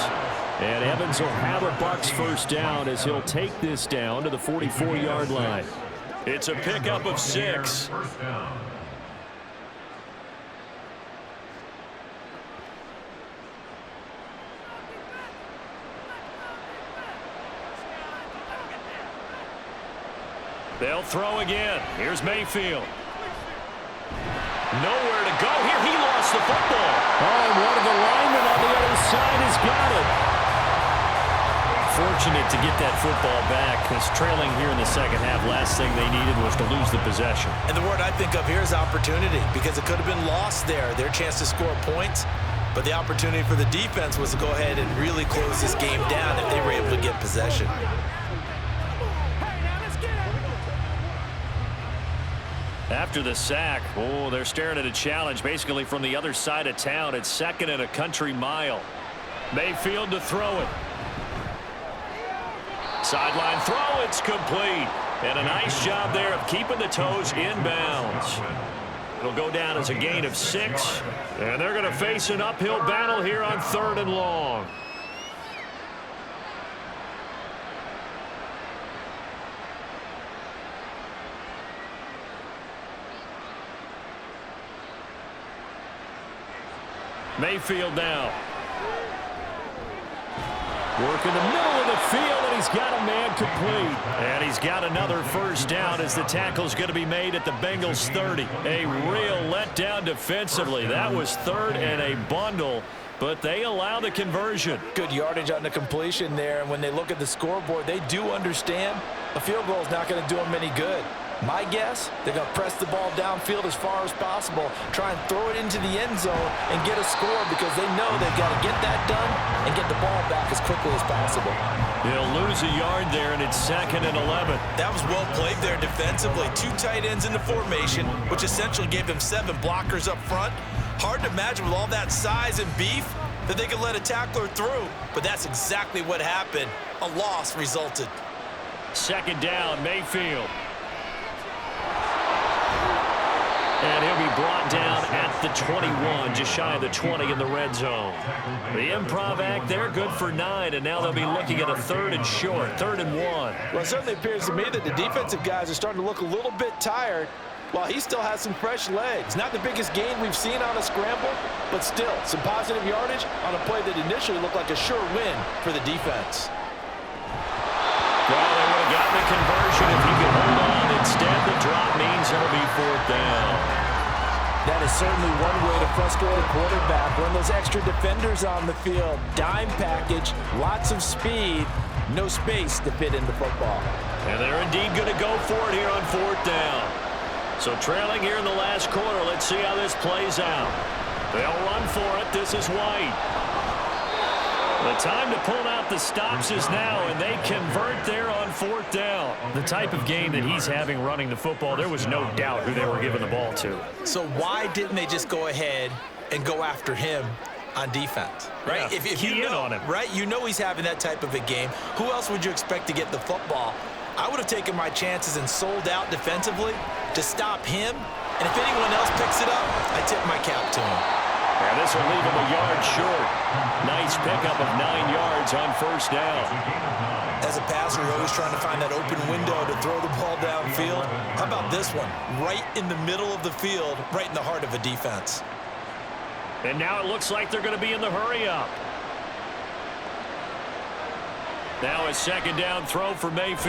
And Evans will have a Bucs first down as he'll take this down to the 44-yard line. It's a pickup of 6. First down. They'll throw again. Here's Mayfield. Nowhere to go here. He lost the football. Oh, and one of the linemen on the other side has got it. Fortunate to get that football back, because trailing here in the second half, last thing they needed was to lose the possession. And the word I think of here is opportunity, because it could have been lost there, their chance to score points. But the opportunity for the defense was to go ahead and really close this game down if they were able to get possession. After the sack, oh, they're staring at a challenge basically from the other side of town. It's 2nd and a country mile. Mayfield to throw it. Sideline throw, it's complete. And a nice job there of keeping the toes inbounds. It'll go down as a gain of 6. And they're going to face an uphill battle here on 3rd and long. Mayfield now. Working the middle of the field, and he's got a man complete. And he's got another first down as the tackle's going to be made at the Bengals 30. A real letdown defensively. That was third and a bundle, but they allow the conversion. Good yardage on the completion there, and when they look at the scoreboard, they do understand a field goal is not going to do them any good. My guess, they're going to press the ball downfield as far as possible, try and throw it into the end zone and get a score because they know they've got to get that done and get the ball back as quickly as possible. They'll lose a yard there, and it's 2nd and 11. That was well played there defensively. 2 tight ends in the formation, which essentially gave them 7 blockers up front. Hard to imagine with all that size and beef that they could let a tackler through, but that's exactly what happened. A loss resulted. 2nd down, Mayfield. And he'll be brought down at the 21, just shy of the 20 in the red zone. The improv act there, good for 9, and now they'll be looking at a 3rd and short, 3rd and 1. Well, it certainly appears to me that the defensive guys are starting to look a little bit tired while he still has some fresh legs. Not the biggest gain we've seen on a scramble, but still some positive yardage on a play that initially looked like a sure win for the defense. Well, they would have gotten the conversion if he could hold on. Instead, the drop means it'll be 4th down. That is certainly one way to frustrate a quarterback. When those extra defenders on the field, dime package, lots of speed, no space to fit into football. And they're indeed going to go for it here on 4th down. So trailing here in the last quarter, let's see how this plays out. They'll run for it. This is White. The time to pull out the stops is now, and they convert there on 4th down. The type of game that he's having running the football, there was no doubt who they were giving the ball to. So why didn't they just go ahead and go after him on defense, right? Yeah, if key you know, in on him. Right? You know he's having that type of a game. Who else would you expect to get the football? I would have taken my chances and sold out defensively to stop him, and if anyone else picks it up, I tip my cap to him. And this will leave him a yard short. Nice pickup of 9 yards on 1st down. As a passer, you're always trying to find that open window to throw the ball downfield. How about this one? Right in the middle of the field, right in the heart of a defense. And now it looks like they're going to be in the hurry-up. Now a 2nd down throw for Mayfield.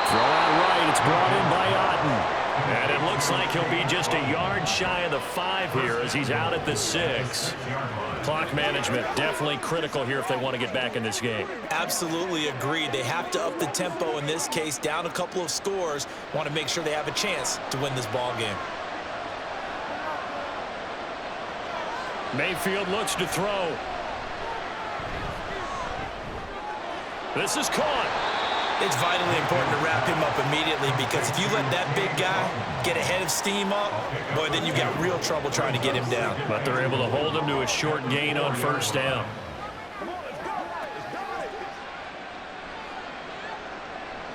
Throw out right. It's brought in by Otten. And it looks like he'll be just a yard shy of the 5 here as he's out at the 6. Clock management definitely critical here if they want to get back in this game. Absolutely agreed. They have to up the tempo in this case, down a couple of scores. Want to make sure they have a chance to win this ball game. Mayfield looks to throw. This is caught. It's vitally important to wrap him up immediately because if you let that big guy get ahead of steam up, boy, then you've got real trouble trying to get him down. But they're able to hold him to a short gain on 1st down.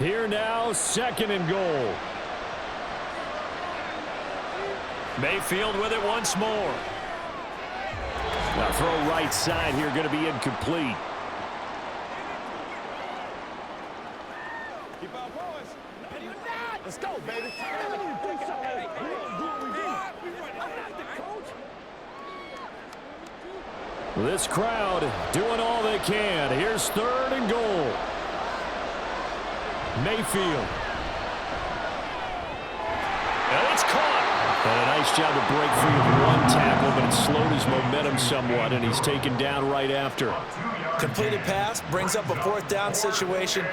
Here now, 2nd and goal. Mayfield with it once more. Now throw right side here, going to be incomplete. Let's go, baby. This crowd doing all they can. Here's 3rd and goal. Mayfield. And it's caught. And a nice job to break free of 1 tackle, but it slowed his momentum somewhat, and he's taken down right after. Completed pass, brings up a 4th down situation.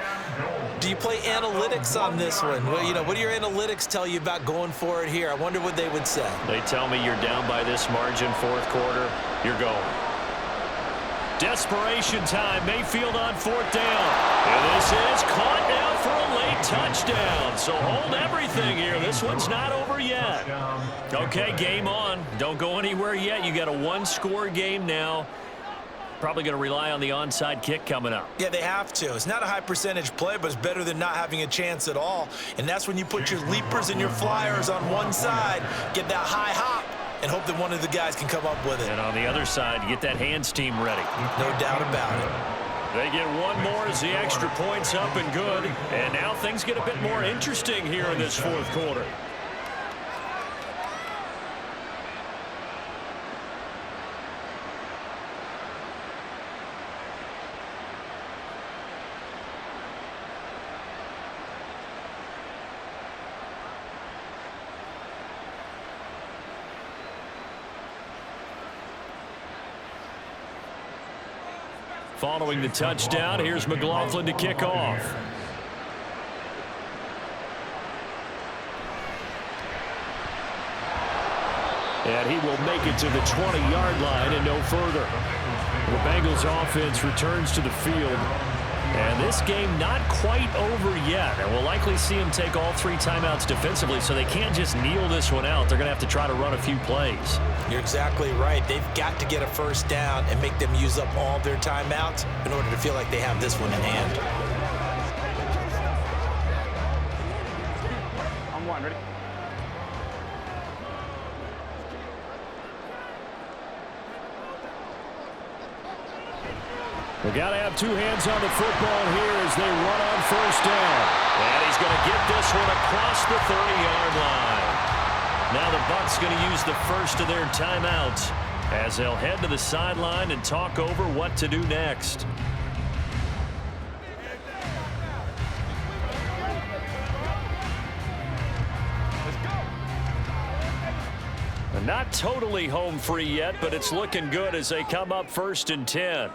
Do you play analytics on this one? Well, you know, what do your analytics tell you about going for it here? I wonder what they would say. They tell me you're down by this margin, 4th quarter, you're going. Desperation time. Mayfield on 4th down. And this is caught now for a late touchdown. So hold everything here. This one's not over yet. Okay, game on. Don't go anywhere yet. You got a 1-score game now. Probably going to rely on the onside kick coming up. Yeah, they have to. It's not a high percentage play, but it's better than not having a chance at all. And that's when you put your leapers and your flyers on one side, get that high hop, and hope that one of the guys can come up with it. And on the other side, get that hands team ready. No doubt about it. They get one more as the extra point's up and good. And now things get a bit more interesting here in this 4th quarter. Following the touchdown, here's McLaughlin to kick off. And he will make it to the 20-yard line and no further. The Bengals offense returns to the field. And this game not quite over yet. And we'll likely see them take all 3 timeouts defensively, so they can't just kneel this one out. They're going to have to try to run a few plays. You're exactly right. They've got to get a first down and make them use up all their timeouts in order to feel like they have this one in hand. I'm one, ready? We got to have 2 hands on the football here as they run on first down. And he's going to get this one across the 30-yard line. Now the Bucs going to use the first of their timeouts as they'll head to the sideline and talk over what to do next. They're not totally home free yet, but it's looking good as they come up 1st and 10.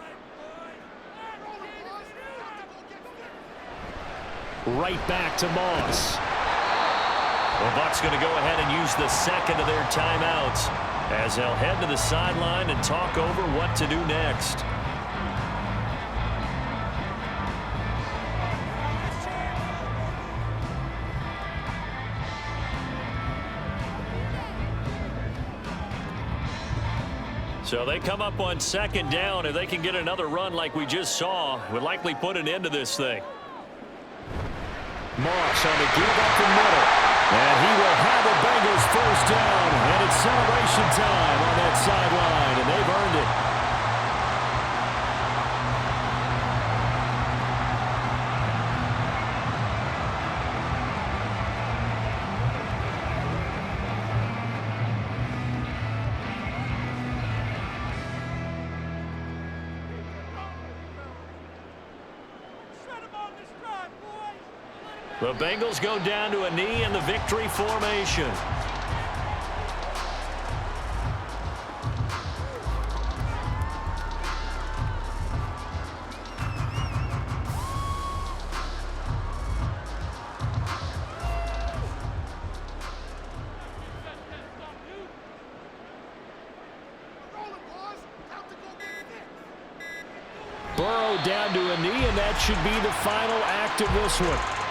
Right back to Moss. The Bucs going to go ahead and use the second of their timeouts as they'll head to the sideline and talk over what to do next. So they come up on 2nd down. If they can get another run like we just saw, would likely put an end to this thing. Moss on the give up the middle. And he will have the Bengals first down. And it's celebration time on that sideline. And they've earned it. The Bengals go down to a knee in the victory formation. Burrow down to a knee, and that should be the final act of this one.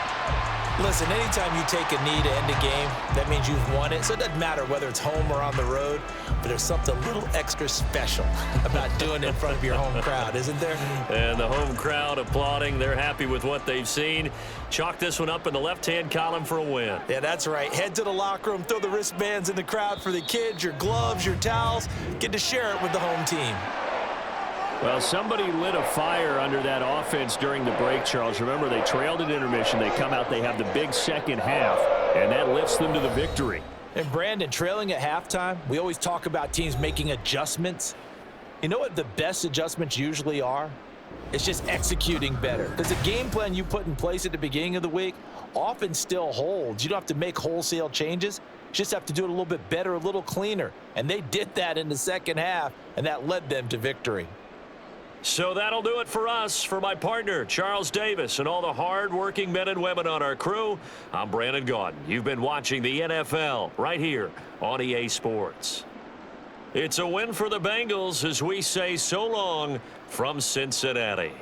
Listen, anytime you take a knee to end a game, that means you've won it. So it doesn't matter whether it's home or on the road, but there's something a little extra special about doing it in front of your home crowd, isn't there? And the home crowd applauding. They're happy with what they've seen. Chalk this one up in the left-hand column for a win. Yeah, that's right. Head to the locker room, throw the wristbands in the crowd for the kids, your gloves, your towels. Get to share it with the home team. Well, somebody lit a fire under that offense during the break, Charles. Remember, they trailed at intermission. They come out, they have the big second half, and that lifts them to the victory. And, Brandon, trailing at halftime, we always talk about teams making adjustments. You know what the best adjustments usually are? It's just executing better. Because the game plan you put in place at the beginning of the week often still holds. You don't have to make wholesale changes. You just have to do it a little bit better, a little cleaner. And they did that in the second half, and that led them to victory. So that'll do it for us. For my partner, Charles Davis, and all the hard-working men and women on our crew, I'm Brandon Gaudin. You've been watching the NFL right here on EA Sports. It's a win for the Bengals as we say so long from Cincinnati.